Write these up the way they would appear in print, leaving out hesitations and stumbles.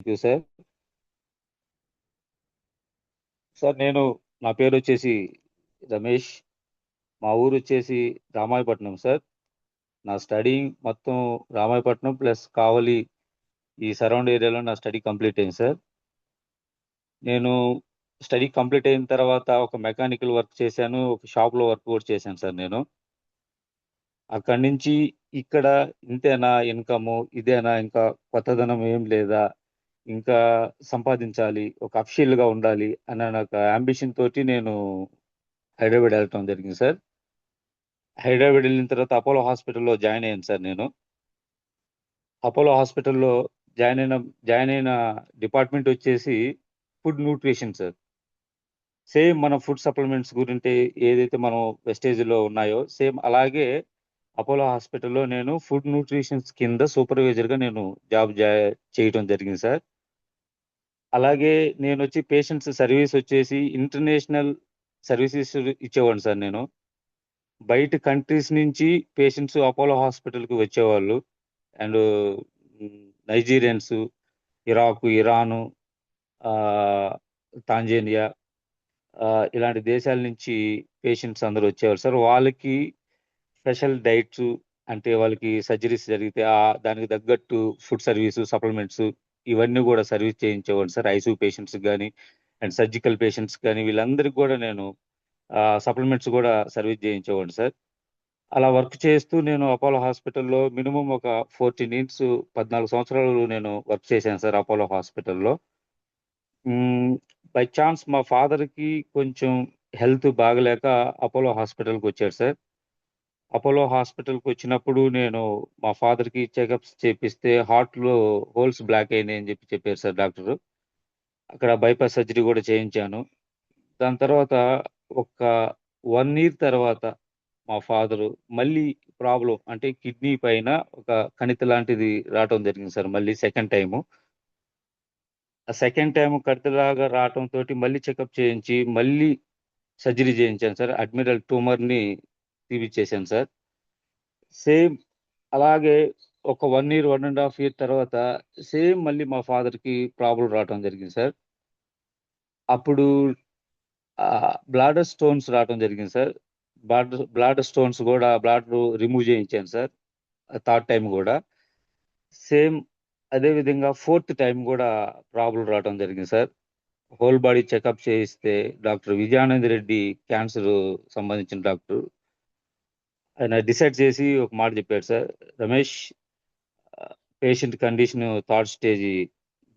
Thank you sir. Sir నా పేరు వచ్చేసి రమేష్. మా ఊరు వచ్చేసి రామాయపట్నం సార్. నా స్టడీ మొత్తం రామాయపట్నం ప్లస్ కావలి ఈ సరౌండ్ ఏరియాలో నా స్టడీ కంప్లీట్ అయింది సార్. నేను స్టడీ కంప్లీట్ అయిన తర్వాత ఒక మెకానికల్ వర్క్ చేశాను. ఒక షాప్‌లో వర్క్ కూడా చేశాను సార్ నేను. అక్కడి నుంచి ఇక్కడ ఇంతేనా ఇన్‌కము, ఇదేనా ఇంకా కొత్తదనం ఏం లేదా, ఇంకా సంపాదించాలి, ఒక అఫీషియల్‌గా ఉండాలి అన్న ఒక యాంబిషన్ తోటి నేను హైదరాబాద్ వెళ్ళటం జరిగింది సార్. హైదరాబాద్ వెళ్ళిన తర్వాత అపోలో హాస్పిటల్‌లో జాయిన్ అయ్యాను సార్ నేను. అపోలో హాస్పిటల్‌లో జాయిన్ అయిన డిపార్ట్‌మెంట్ వచ్చేసి ఫుడ్ న్యూట్రిషన్ సార్. సేమ్ మన ఫుడ్ సప్లిమెంట్స్ గురించి ఏదైతే మనం వెస్టేజ్‌లో ఉన్నాయో సేమ్ అలాగే అపోలో హాస్పిటల్‌లో నేను ఫుడ్ న్యూట్రిషన్స్ కింద సూపర్వైజర్‌గా నేను జాబ్ చేయటం జరిగింది సార్. అలాగే నేనొచ్చి పేషెంట్స్ సర్వీస్ వచ్చేసి ఇంటర్నేషనల్ సర్వీసెస్ ఇచ్చేవాడిని సార్ నేను. బయట కంట్రీస్ నుంచి పేషెంట్స్ అపోలో హాస్పిటల్‌కి వచ్చేవాళ్ళు. అండ్ నైజీరియన్స్, ఇరాకు, ఇరాను, ఆహ్, టాంజానియా ఇలాంటి దేశాల నుంచి పేషెంట్స్ అందరూ వచ్చేవారు సార్. వాళ్ళకి స్పెషల్ డైట్సు అంటే వాళ్ళకి సర్జరీస్ జరిగితే దానికి తగ్గట్టు ఫుడ్ సర్వీసు, సప్లిమెంట్స్ ఇవన్నీ గూడా సర్వీస్ చేయించేవాడిని సార్. ఐసీయూ పేషెంట్స్‌కి గాని, అండ్ సర్జికల్ పేషెంట్స్‌కి గాని వీళ్ళందరికి గూడా నేను సప్లిమెంట్స్ గూడా సర్వీస్ చేయించేవాడిని సార్. అలా వర్క్ చేస్తూ నేను అపోలో హాస్పిటల్‌లో మినిమమ్ ఒక 14 ఇయర్స్ 14 సంవత్సరాలు నేను వర్క్ చేశాను సార్ అపోలో హాస్పిటల్‌లో. హ్మ్. బై చాన్స్ మా ఫాదర్‌కి కొంచెం హెల్త్ బాగాలేక అపోలో హాస్పిటల్‌కొచ్చారు సార్. అపోలో హాస్పిటల్‌కొచ్చినప్పుడు నేను మా ఫాదర్‌కి చెకప్స్ చేపిస్తే హార్ట్‌లో హోల్స్ బ్లాక్ అయినాయని చెప్పారు సార్ డాక్టరు. అక్కడ బైపాస్ సర్జరీ గూడా చేయించాను. దాని తర్వాత ఒక 1 ఇయర్ తర్వాత మా ఫాదరు మళ్ళీ ప్రాబ్లమ్ అంటే కిడ్నీ పైన ఒక కణితి లాంటిది రావటం జరిగింది సార్ మళ్ళీ సెకండ్ టైము. ఆ సెకండ్ టైమ్ కణితిలాగా రావటంతోటి మళ్ళీ చెకప్ చేయించి, మళ్ళీ సర్జరీ చేయించాను సార్. అడ్మిరల్ ట్యూమర్‌ని తీపిచ్చేసాను సార్. సేమ్ అలాగే ఒక 1 ఇయర్, 1 ½ ఇయర్ తర్వాత సేమ్ మళ్ళీ మా ఫాదర్‌కి ప్రాబ్లమ్ రావటం జరిగింది సార్. అప్పుడు బ్లాడర్ స్టోన్స్ రావటం జరిగింది సార్. బ్లాడర్ స్టోన్స్ గూడా బ్లాడర్ రిమూవ్ చేయించాను సార్. థర్డ్ టైమ్ గూడా. సేమ్ అదే విధంగా ఫోర్త్ టైమ్ గూడా ప్రాబ్లమ్ రావటం జరిగింది సార్. హోల్ బాడీ చెకప్ చేయిస్తే డాక్టర్ విజయానంద్ రెడ్డి క్యాన్సర్ సంబంధించిన డాక్టరు. ఆయన డిసైడ్ చేసి ఒక మాట చెప్పాడు sir. "Ramesh patient condition third stage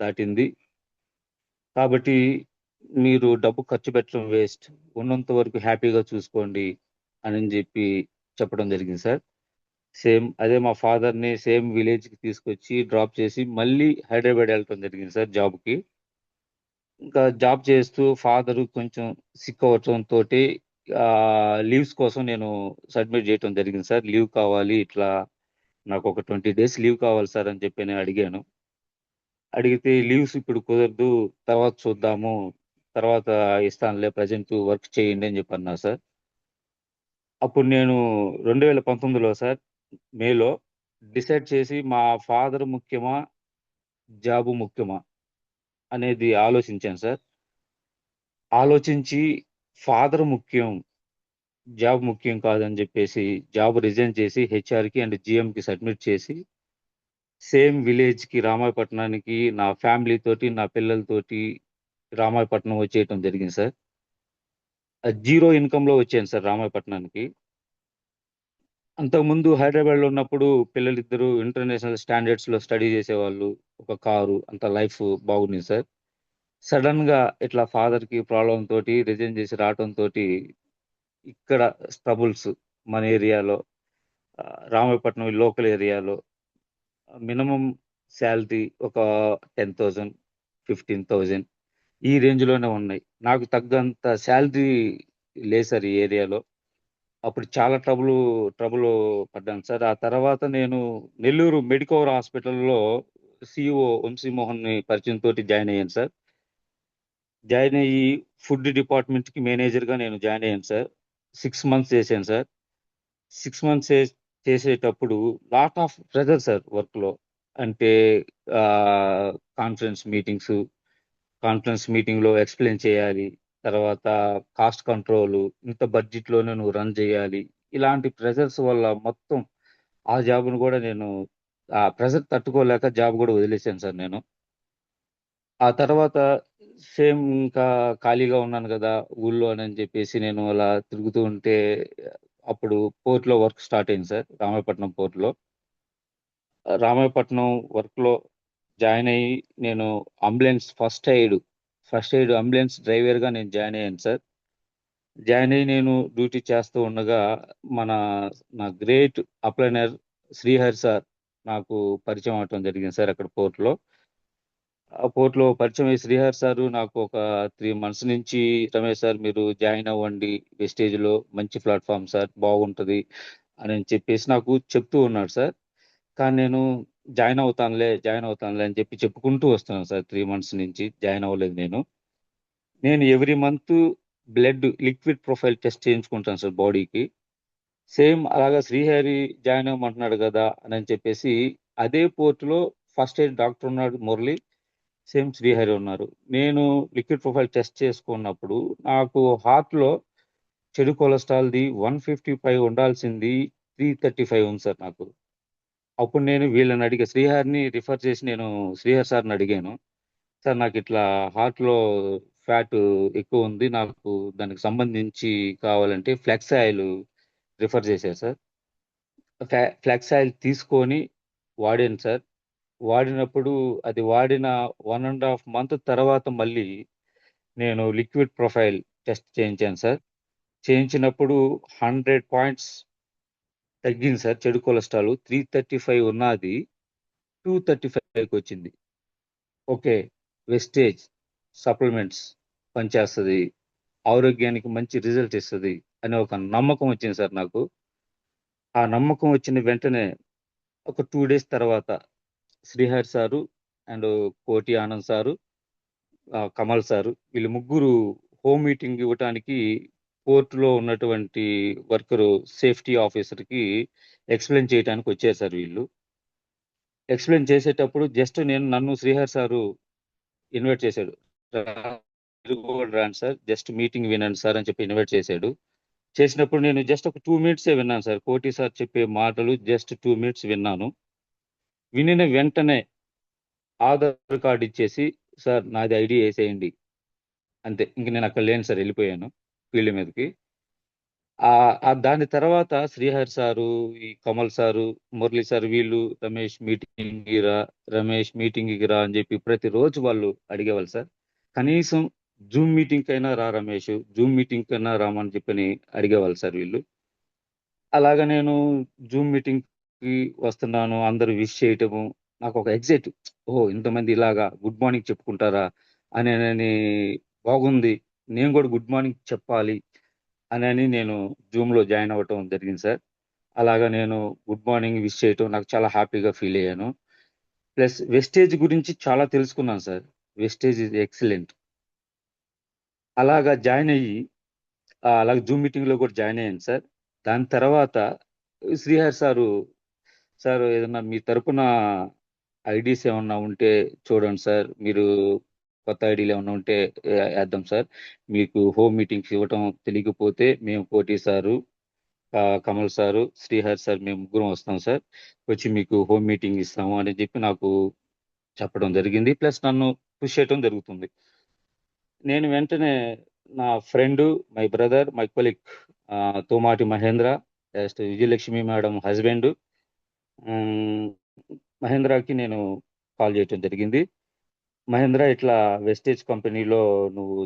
దాటింది. కాబట్టి మీరు డబ్బు ఖర్చు పెట్టడం వేస్ట్. ఉన్నంత వరకు హ్యాపీగా చూసుకోండి" అని చెప్పడం జరిగింది సార్. సేమ్ అదే మా ఫాదర్‌ని సేమ్ విలేజ్‌కి తీసుకొచ్చి డ్రాప్ చేసి మళ్ళీ హైదరాబాద్ ఎళ్ళటం జరిగింది సార్ జాబ్‌కి. ఇంకా జాబ్ చేస్తూ ఫాదరు కొంచెం సిక్ అవ్వటంతోటి లీవ్స్ కోసం నేను సబ్మిట్ చేయటం జరిగింది సార్. లీవ్ కావాలి ఇట్లా నాకొక 20 డేస్ లీవ్ కావాలి సార్ అని చెప్పి నేను అడిగాను. అడిగితే లీవ్స్ ఇప్పుడు కుదరదు. తర్వాత చూద్దాము. తర్వాత ఇస్తానులే ప్రెజెంట్ వర్క్ చేయండి అని చెప్పి అన్నారు సార్. అప్పుడు నేను 2019లో సార్ మేలో డిసైడ్ చేసి మా ఫాదర్ ముఖ్యమా? జాబు ముఖ్యమా? అనేది ఆలోచించాను సార్. ఆలోచించి ఫాదర్ ముఖ్యం. జాబ్ ముఖ్యం కాదని జెప్పేసి, జాబ్ రిజైన్ చేసి హెచ్ఆర్‌కి అండ్ జీఎంకి సబ్మిట్ చేసి, సేమ్ విలేజ్‌కి రామాయపట్నానికి నా ఫ్యామిలీతోటి, నా పిల్లలతోటి రామాయపట్నం వచ్చేయటం జరిగింది సార్. జీరో ఇన్‌కమ్‌లో వచ్చాను సార్ రామాయపట్నానికి. అంతకుముందు హైదరాబాద్‌లో ఉన్నప్పుడు పిల్లలిద్దరూ ఇంటర్నేషనల్ స్టాండర్డ్స్‌లో స్టడీ చేసేవాళ్ళు. ఒక కారు అంతా లైఫ్ బాగుంది సార్. సడెన్‌గా ఇట్లా ఫాదర్‌కి ప్రాబ్లమ్ తోటి రిజైన్ చేసి రావటంతోటి ఇక్కడ ట్రబుల్స్ మన ఏరియాలో రామాయపట్నం లోకల్ ఏరియాలో మినిమమ్ సాలరీ ఒక 10,000, 15,000 ఈ రేంజ్‌లోనే ఉన్నాయి. నాకు తగ్గంత సాలరీ లేదు సార్ ఈ ఏరియాలో. అప్పుడు చాలా ట్రబుల్ పడ్డాను సార్. ఆ తర్వాత నేను నెల్లూరు మెడికవర్ హాస్పిటల్‌లో సీఈఓ వంశీమోహన్‌ని పరిచయంతోటి జాయిన్ అయ్యాను సార్. జాయిన్ అయ్యి ఫుడ్ డిపార్ట్‌మెంట్‌కి మేనేజర్‌గా నేను జాయిన్ అయ్యాను సార్. 6 మంత్స్ చేశాను సార్. 6 మంత్స్ చేసేటప్పుడు లాట్ ఆఫ్ ప్రెషర్ సార్ వర్క్‌లో. అంటే కాన్ఫరెన్స్ మీటింగ్స్, కాన్ఫరెన్స్ మీటింగ్లో ఎక్స్ప్లెయిన్ చేయాలి. తర్వాత కాస్ట్ కంట్రోల్, ఇంత బడ్జెట్లోనే నువ్వు రన్ చేయాలి. ఇలాంటి ప్రెజర్స్ వల్ల మొత్తం ఆ జాబ్ను కూడా నేను ఆ ప్రెజర్ తట్టుకోలేక జాబ్ కూడా వదిలేశాను సార్ నేను. ఆ తర్వాత సేమ్ ఇంకా ఖాళీగా ఉన్నాను కదా ఊళ్ళో అని చెప్పేసి నేను అలా తిరుగుతూ ఉంటే అప్పుడు పోర్ట్‌లో వర్క్ స్టార్ట్ అయింది సార్. రామాయపట్నం పోర్ట్‌లో. రామాయపట్నం వర్క్‌లో జాయిన్ అయ్యి నేను ఫస్ట్ ఎయిడ్ అంబులెన్స్ డ్రైవర్‌గా నేను జాయిన్ అయ్యాను సార్. జాయిన్ అయ్యి నేను డ్యూటీ చేస్తూ ఉండగా మన నా గ్రేట్ అప్లైనర్ శ్రీహరి సార్ నాకు పరిచయం అవ్వటం జరిగింది సార్ అక్కడ పోర్ట్‌లో. ఆ పోర్ట్‌లో పరిచయం అయ్యి శ్రీహరి సారు నాకు ఒక 3 మంత్స్ నుంచి "రమేష్ సార్ మీరు జాయిన్ అవ్వండి. వెస్టేజ్‌లో మంచి ప్లాట్‌ఫార్మ్ సార్ బాగుంటది" అని చెప్పేసి నాకు చెప్తూ ఉన్నాడు సార్. కానీ నేను జాయిన్ అవుతానులే అని చెప్పి చెప్పుకుంటూ వస్తున్నాను సార్ 3 మంత్స్ నుంచి. జాయిన్ అవ్వలేదు నేను. నేను every month liquid profile test చేయించుకుంటాను సార్ బాడీకి. సేమ్ అలాగా శ్రీహరి జాయిన్ అవ్వమంటున్నాడు గదా! అని చెప్పేసి అదే పోర్ట్‌లో ఫస్ట్ ఎయిడ్ డాక్టర్ ఉన్నాడు మురళి. సేమ్ శ్రీహరి ఉన్నారు. నేను లిక్విడ్ ప్రొఫైల్ టెస్ట్ చేసుకున్నప్పుడు నాకు హార్ట్‌లో చెడు కొలెస్ట్రాల్‌ది 155 ఉండాల్సింది 335 ఉంది సార్ నాకు. అప్పుడు నేను వీళ్ళని అడిగా శ్రీహరి సార్‌ని అడిగాను. సార్ నాకిట్లా హార్ట్‌లో ఫ్యాట్ ఎక్కువుంది. నాకు దానికి సంబంధించి కావాలంటే ఫ్లెక్స్ ఆయిల్ రిఫర్ చేశారు సార్. ఫ్లెక్స్ ఆయిల్ తీసుకొని వాడాను సార్. వాడినప్పుడు అది వాడిన 1 ½ మంత్ తర్వాత మళ్ళీ నేను లిక్విడ్ ప్రొఫైల్ టెస్ట్ చేయించాను సార్. చేయించినప్పుడు 100 పాయింట్స్ తగ్గింది సార్ చెడు కొలెస్ట్రాల్. 335 ఉన్నది 235కొచ్చింది. ఓకే. వెస్టేజ్ సప్లిమెంట్స్ పనిచేస్తది. ఆరోగ్యానికి మంచి రిజల్ట్ ఇస్తది అనే ఒక నమ్మకం వచ్చింది సార్ నాకు. ఆ నమ్మకం వచ్చిన వెంటనే ఒక 2 డేస్ తర్వాత శ్రీహరి సారు అండ్ కోటి ఆనంద్ సారు, కమల్ సారు వీళ్ళు ముగ్గురు హోమ్ మీటింగ్ ఇవ్వటానికి పోర్ట్‌లో ఉన్నటువంటి సేఫ్టీ ఆఫీసర్‌కి ఎక్స్‌ప్లెయిన్ చేయటానికి వచ్చారు సార్ వీళ్ళు. ఎక్స్‌ప్లెయిన్ చేసేటప్పుడు నన్ను శ్రీహరి సారు ఇన్వైట్ చేశాడు. రా మీరు కూడా రండి సార్. జస్ట్ మీటింగ్ వినండి సార్ అని చెప్పి ఇన్వైట్ చేశాడు. చేసినప్పుడు నేను జస్ట్ ఒక 2 మినిట్సే విన్నాను సార్. కోటి సార్ చెప్పే మాటలు జస్ట్ 2 మినిట్స్ విన్నాను. వినిన వెంటనే ఆధార్ కార్డ్ ఇచ్చేసి, "సార్ నాది ఐడీ ఏసేయండి." అంతే. ఇంక నేనక్కడ లేను సార్. ఎళ్ళిపోయాను ఫీల్డ్ మీదకి. దాని తర్వాత శ్రీహరి సారు, ఈ కమల్ సారు, మురళి సారు వీళ్ళు రమేష్ మీటింగ్‌కి రా అని చెప్పి ప్రతిరోజు వాళ్ళు అడిగేవాళ్ళు సార్. కనీసం జూమ్ మీటింగ్‌కైనా రామని చెప్పని అడిగేవాళ్ళు సార్ వీళ్ళు. అలాగా నేను జూమ్ మీటింగ్‌కి వస్తున్నాను. అందరూ విష్ చేయటము. నాకొక ఓహ్! ఇంతమంది ఇలాగా గుడ్ మార్నింగ్ చెప్పుకుంటారా? అనని బాగుంది. నేను గూడా గుడ్ మార్నింగ్ చెప్పాలి అనని నేను జూమ్‌లో జాయిన్ అవ్వటం జరిగింది సార్. అలాగా నేను గుడ్ మార్నింగ్ విష్ చేయటం నాకు చాలా హ్యాపీగా ఫీల్ అయ్యాను. ప్లస్ వెస్టేజ్ గురించి చాలా తెలుసుకున్నాను సార్. Vestige is excellent. అలాగా జాయిన్ అయ్యి అలాగే జూమ్ మీటింగ్‌లో కూడా జాయిన్ అయ్యాను సార్. దాని తర్వాత శ్రీహరి సారు, "సార్ ఏదన్నా మీ తరపున ఐడీస్ ఏమన్నా ఉంటే చూడండి సార్. మీరు కొత్త ఐడీలు ఏమన్నా ఉంటే ఏద్దాం సార్. మీకు హోమ్ మీటింగ్స్ ఇవ్వటం తెలియకపోతే మేము కోటి sir, Kamal sir, Srihari sir మేము ముగ్గురం వస్తాం సార్. వచ్చి మీకు హోమ్ మీటింగ్ ఇస్తాము" అని చెప్పి నాకు చెప్పడం జరిగింది. ప్లస్ నన్ను పుష్ చేయటం జరుగుతుంది. నేను వెంటనే నా friend, my brother, my colleague Tomati Mahendra, Vijayalakshmi madam husband, hmm. మహేంద్రకి నేను కాల్ చేయటం జరిగింది. మహేంద్ర ఇట్లా వెస్టేజ్ కంపెనీలో నువ్వు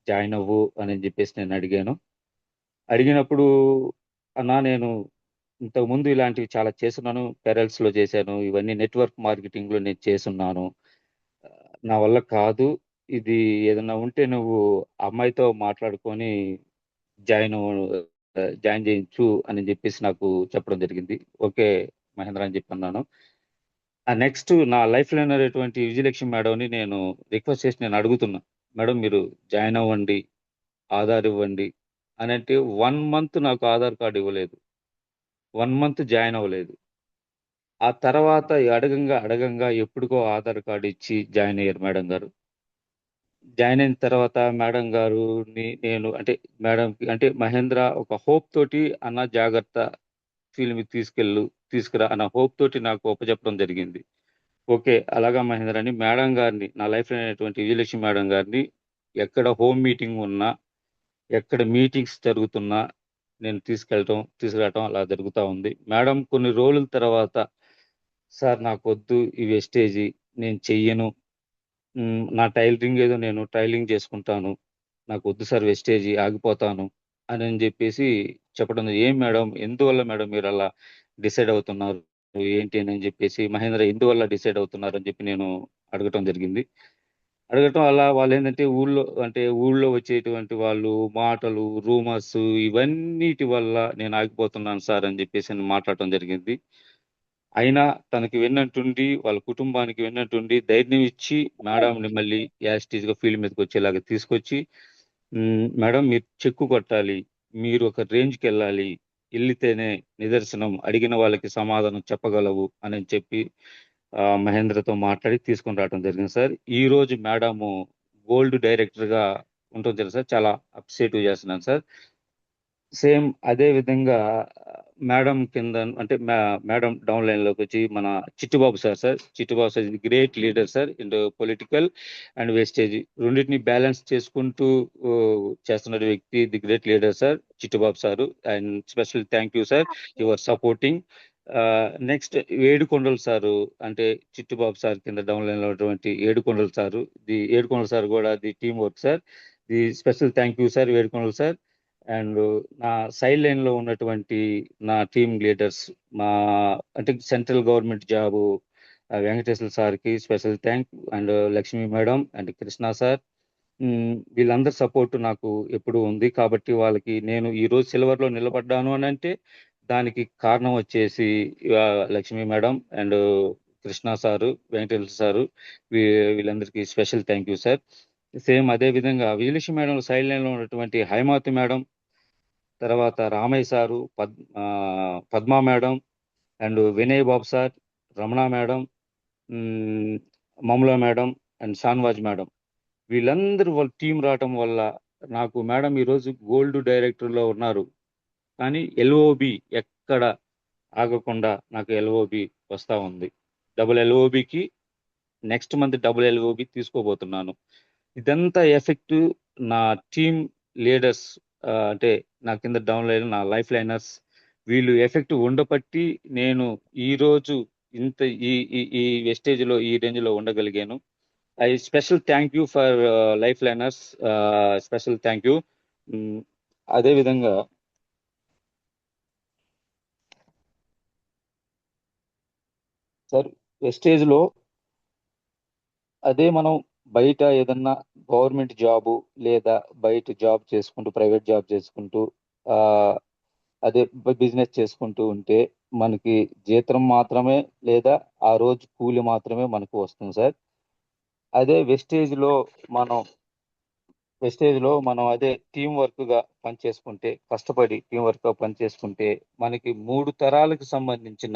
జాయిన్ అవ్వు అని చెప్పేసి నేను అడిగాను. అడిగినప్పుడు అన్నా నేను ఇంతకుముందు ఇలాంటివి చాలా చేసున్నాను. పెరల్స్‌లో చేశాను. ఇవన్నీ నెట్వర్క్ మార్కెటింగ్‌లో నేను చేసున్నాను. నా వల్ల కాదు. ఇది ఏదన్నా ఉంటే నువ్వు అమ్మాయితో మాట్లాడుకొని జాయిన్ అవ్వు జాయిన్ చేయించు అని జెప్పేసి నాకు చెప్పడం జరిగింది. ఓకే. మహేంద్ర అని చెప్పి అన్నాను. నెక్స్ట్ నా లైఫ్‌లో అయినటువంటి విజయలక్ష్మి మేడంని నేను రిక్వెస్ట్ చేసి నేను అడుగుతున్నా. మేడం మీరు జాయిన్ అవ్వండి. ఆధార్ ఇవ్వండి అనంటే 1 మంత్ నాకు ఆధార్ కార్డ్ ఇవ్వలేదు. 1 మంత్ జాయిన్ అవ్వలేదు. ఆ తర్వాత అడగంగా ఎప్పుడుకో ఆధార్ కార్డు ఇచ్చి జాయిన్ అయ్యారు మేడం గారు. జాయిన్ అయిన తర్వాత మేడం గారుని నేను అంటే మేడంకి అంటే మహేంద్ర ఒక హోప్ తోటి అన్న జాగ్రత్త ఫీల్డ్‌కి తీసుకురా అన్న హోప్ తోటి నాకు అప్పచెప్పడం జరిగింది. ఓకే. అలాగా మహేంద్ర అని మేడం గారిని నా లైఫ్‌లో అయినటువంటి విజయలక్ష్మి మేడం గారిని ఎక్కడ హోమ్ మీటింగ్ ఉన్నా, ఎక్కడ మీటింగ్స్ జరుగుతున్నా నేను తీసుకురావటం అలా జరుగుతా ఉంది. మేడం కొన్ని రోజుల తర్వాత సార్ నాకొద్దు ఈ వెస్టేజి నేను చెయ్యను. నా టైలరింగ్ ఏదో నేను టైలరింగ్ చేసుకుంటాను. నాకొద్దు సార్ వెస్టేజి ఆగిపోతాను అనని జెప్పేసి చెప్పడం ఏం మేడం ఎందువల్ల మేడం మీరలా డిసైడ్ అవుతున్నారు? ఏంటి అని జెప్పేసి మహేంద్ర ఎందువల్ల డిసైడ్ అవుతున్నారని జెప్పి నేను అడగటం జరిగింది. అడగటం అలా వాళ్ళేందంటే ఊళ్ళో వచ్చేటువంటి వాళ్ళు మాటలు, రూమర్స్ ఇవన్నిటి వల్ల నేను ఆగిపోతున్నాను సార్ అని జెప్పేసి మాట్లాడటం జరిగింది. అయినా తనకి వెన్నంటుండి, వాళ్ళ కుటుంబానికి వెన్నంటుండి ధైర్యం ఇచ్చి మేడంని మళ్ళీ యాజ్ ఇట్ ఈజ్‌గా ఫీల్డ్ మీదకొచ్చేలాగా తీసుకొచ్చి, మేడం మీరు చెక్కు కొట్టాలి. మీరు ఒక రేంజ్‌కెళ్ళాలి. ఎళ్ళితేనే నిదర్శనం. అడిగిన వాళ్ళకి సమాధానం చెప్పగలవు అని చెప్పి మహేంద్రతో మాట్లాడి తీసుకొని రావటం జరిగింది సార్. ఈరోజు మేడము గోల్డ్ డైరెక్టర్‌గా ఉండటం జరిగింది సార్. చాలా అప్రిషియేటివ్ చేస్తున్నాను సార్. సేమ్ అదే విధంగా మేడం కింద అంటే మేడం డౌన్ లైన్‌లోకొచ్చి మన Chittibabu sir. Chittibabu sir is great leader sir in political and Vestige రెండిటిని బ్యాలెన్స్ చేసుకుంటూ చేస్తున్న వ్యక్తి the great leader sir Chittibabu sir. And special thank you sir your supporting. Next Yedukondalu sir అంటే చిట్టిబాబు సార్ కింద డౌన్ లైన్‌లో ఉన్నటువంటి ఏడుకొండలు సారు. ఏడుకొండలు సార్ గూడా team work sir. Special thank you sir Yedukondalu sir. And నా సైడ్ లైన్‌లో ఉన్నటువంటి నా టీమ్ లీడర్స్ మా అంటే సెంట్రల్ గవర్నమెంట్ జాబు వెంకటేశ్వర సార్‌కి special thank and Lakshmi madam and Krishna sir. వీళ్ళందరి సపోర్ట్ నాకు ఎప్పుడూ ఉంది. కాబట్టి వాళ్ళకి నేను ఈరోజు సిల్వర్‌లో నిలబడ్డాను అనంటే దానికి కారణం వచ్చేసి Lakshmi madam and Krishna sir, Venkateswara sir వీళ్ళందరికీ special thank you sir. Same అదే విధంగా విజయలక్ష్మి మేడం సైడ్ లైన్‌లో ఉన్నటువంటి హైమావతి మేడం తర్వాత Ramaiah sir, Padma madam and Vinay Babu sir, Ramana madam, hmm, Mamala madam and Shahnawaz madam. వీళ్ళందరూ వాళ్ళ టీమ్ రావటం వల్ల నాకు మేడం ఈరోజు గోల్డ్ డైరెక్టర్‌లో ఉన్నారు. కానీ ఎల్ఓబి ఎక్కడ ఆగకుండా నాకు ఎల్ఓబి వస్తా ఉంది. డబుల్ ఎల్ఓబికి నెక్స్ట్ మంత్ డబుల్ ఎల్ఓబి తీసుకోబోతున్నాను. ఇదంతా ఎఫెక్ట్ నా టీమ్ లీడర్స్ అంటే నా కింద డౌన్ లైన్ నా లైఫ్ లైనర్స్ వీళ్ళు ఎఫెక్ట్ ఉండబట్టి నేను ఈరోజు ఇంత ఈ ఈ ఈ వెస్టేజ్‌లో ఈ రేంజ్‌లో ఉండగలిగాను. Special thank you for life liners special thank you. Hmm. అదే విధంగా సార్ వెస్టేజ్‌లో అదే మనం బయట ఏదన్నా గవర్నమెంట్ జాబు లేదా బయట జాబ్ చేసుకుంటూ, ప్రైవేట్ జాబ్ చేసుకుంటూ ఆహ్, అదే బిజినెస్ చేసుకుంటూ ఉంటే మనకి జీతం మాత్రమే లేదా ఆ రోజు కూలి మాత్రమే మనకు వస్తుంది సార్. అదే మనం మనం అదే టీమ్ వర్క్‌గా పనిచేసుకుంటే, కష్టపడి టీమ్ వర్క్‌గా పనిచేసుకుంటే మనకి 3 తరాలకు సంబంధించిన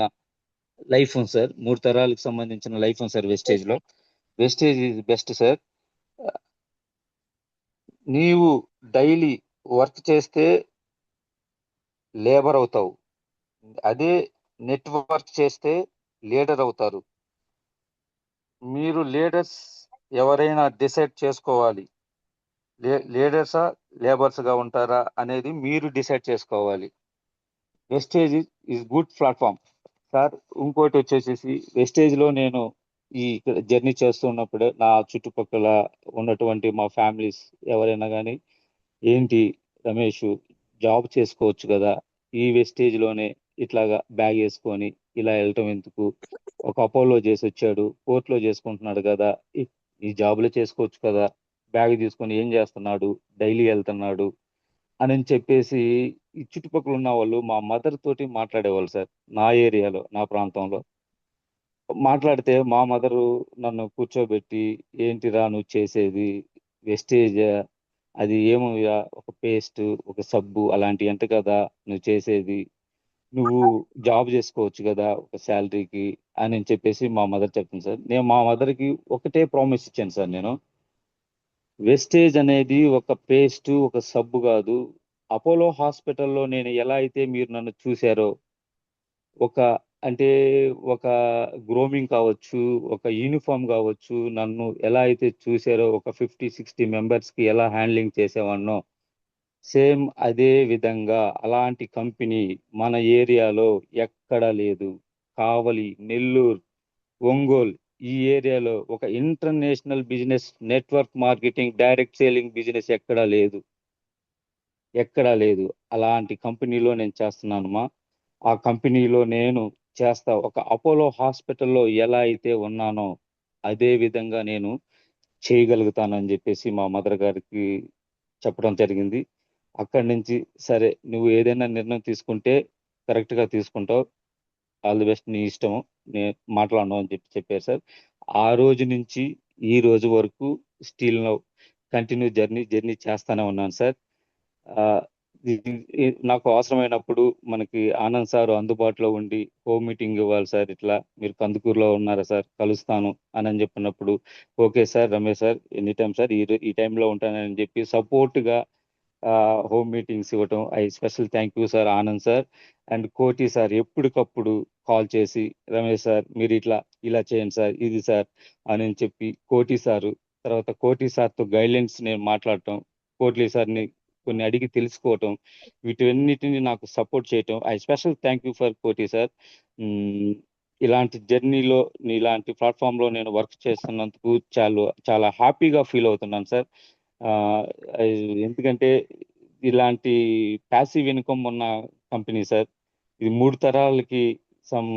లైఫ్ ఉంది సార్. 3 తరాలకు సంబంధించిన లైఫ్ ఉంది సార్ వెస్టేజ్‌లో. Vestige is best sir. నీవు డైలీ వర్క్ చేస్తే లేబర్ అవుతావు. అదే నెట్‌వర్క్ చేస్తే లీడర్ అవుతారు. మీరు లీడర్స్ ఎవరైనా డిసైడ్ చేసుకోవాలి. లీడర్సా? లేబర్స్‌గా ఉంటారా? అనేది మీరు డిసైడ్ చేసుకోవాలి. Vestige is good platform. Sir ఇంకోటొచ్చేసేసి వెస్టేజ్‌లో నేను ఇక్కడ జర్నీ చేస్తున్నప్పుడే నా చుట్టుపక్కల ఉన్నటువంటి మా ఫ్యామిలీస్ ఎవరైనా గాని, "ఏంటి రమేషు జాబ్ చేసుకోవచ్చు గదా! ఈ వెస్టేజ్‌లోనే ఇట్లాగా బ్యాగేసుకొని ఇలా ఎళ్ళటం ఎందుకు? ఒక అపోలో జేసొచ్చాడు. పోర్ట్‌లో జేసుకుంటున్నాడు గదా! ఈ ఈ జాబ్‌లో చేసుకోవచ్చు కదా! బ్యాగ్ తీసుకొని ఏం జేస్తున్నాడు? డైలీ ఎళ్తున్నాడు." అనని చెప్పేసి ఈ చుట్టుపక్కల ఉన్నవాళ్ళు మా మదర్ తోటి మాట్లాడేవాళ్ళు సార్. నా ఏరియాలో, నా ప్రాంతంలో. మాట్లాడితే మా మదరు నన్ను కూర్చోబెట్టి, "ఏంటిరా నువ్వు చేసేది? వెస్టేజా? అది ఏమోయ్యా ఒక పేస్టు, ఒక సబ్బు అలాంటియంట కదా నువ్వు చేసేది. నువ్వు జాబ్ చేసుకోవచ్చు కదా ఒక శాలరీకి అని చెప్పేసి మా మదర్ చెప్తుంది సార్. నేను మా మదర్కి ఒకటే ప్రామిస్ ఇచ్చాను సార్ నేను. వెస్టేజ్ అనేది ఒక పేస్ట్, ఒక సబ్బు కాదు. అపోలో హాస్పిటల్లో నేను ఎలా అయితే మీరు నన్ను చూశారో, ఒక అంటే ఒక గ్రోమింగ్ కావచ్చు, ఒక యూనిఫామ్ కావచ్చు, నన్ను ఎలా అయితే చూశారో ఒక 50-60 మెంబర్స్కి ఎలా హ్యాండ్లింగ్ చేసేవాడినో, సేమ్ అదే విధంగా అలాంటి కంపెనీ మన ఏరియాలో ఎక్కడ లేదు. కావలి, నెల్లూరు, ఒంగోలు ఈ ఏరియాలో ఒక international business network marketing direct selling business ఎక్కడా లేదు. ఎక్కడా లేదు. అలాంటి కంపెనీలో నేను చేస్తున్నానమ్మా. ఆ కంపెనీలో నేను చేస్తా. ఒక అపోలో హాస్పిటల్లో ఎలా అయితే ఉన్నానో అదే విధంగా నేను చేయగలుగుతానని చెప్పేసి మా మదర్ గారికి చెప్పడం జరిగింది. అక్కడి నుంచి సరే నువ్వు ఏదైనా నిర్ణయం తీసుకుంటే కరెక్ట్‌గా తీసుకుంటావు. ఆల్ ది బెస్ట్ నీ ఇష్టము. నేను మాట్లాడను అని చెప్పారు సార్. ఆ రోజు నుంచి ఈ రోజు వరకు స్టిల్ నౌ కంటిన్యూ జర్నీ చేస్తానే ఉన్నాను సార్. ఆహ్, నాకు అవసరమైనప్పుడు మనకి ఆనంద్ సార్ అందుబాటులో ఉండి హోమ్ మీటింగ్ ఇవ్వాలి సార్. ఇట్లా మీరు కందుకూరులో ఉన్నారా సార్? కలుస్తాను అని చెప్పినప్పుడు, okay sir, Ramesh sir any time sir ఈ టైంలో ఉంటానని చెప్పి సపోర్ట్‌గా హోమ్ మీటింగ్స్ ఇవ్వటం. Special thank you sir Anand sir and కోటి సార్ ఎప్పటికప్పుడు కాల్ చేసి రమేష్ సార్ మీరు ఇలా చేయండి సార్, ఇది సార్ అని చెప్పి కోటి సారు, తర్వాత కోటి సార్‌తో గైడ్‌లైన్స్ నేను మాట్లాడటం, కోట్లీ సార్‌ని కొన్ని అడిగి తెలుసుకోవటం, వీటన్నిటిని నాకు సపోర్ట్ చేయటం. స్పెషల్ థ్యాంక్ యూ ఫర్ కోటి సార్. హ్మ్. ఇలాంటి జర్నీలో ఇలాంటి ప్లాట్‌ఫార్మ్‌లో నేను వర్క్ చేస్తున్నందుకు చాలా హ్యాపీగా ఫీల్ అవుతున్నాను సార్. ఆహ్, ఎందుకంటే ఇలాంటి పాసివ్ ఇన్‌కమ్ ఉన్న కంపెనీ సార్. ఇది 3 తరాలకి సమ్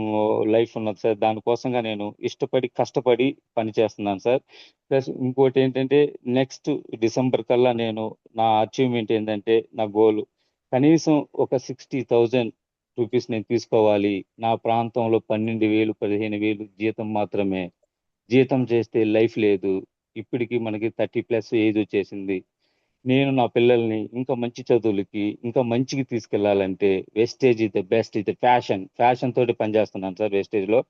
లైఫ్ ఉన్నది సార్. దానికోసంగా నేను ఇష్టపడి, కష్టపడి పనిచేస్తున్నాను సార్. ప్లస్ ఇంకోటేంటంటే నెక్స్ట్ డిసెంబర్ కల్లా నేను నా అచీవ్‌మెంట్ ఏందంటే నా గోల్ కనీసం ఒక 60,000 రూపీస్ నేను తీసుకోవాలి. నా ప్రాంతంలో 12,000, 15,000 జీతం మాత్రమే. జీతం చేస్తే లైఫ్ లేదు. ఇప్పటికి మనకి 30+ ఏజ్ వచ్చేసింది. నేను నా పిల్లల్ని ఇంకా మంచి చదువులకి, ఇంకా మంచికి తీసుకెళ్ళాలంటే వెస్టేజ్ ఈస్ ద బెస్ట్. ఇది ఫ్యాషన్ తోటి పనిచేస్తున్నాను సార్ వెస్టేజ్‌లో.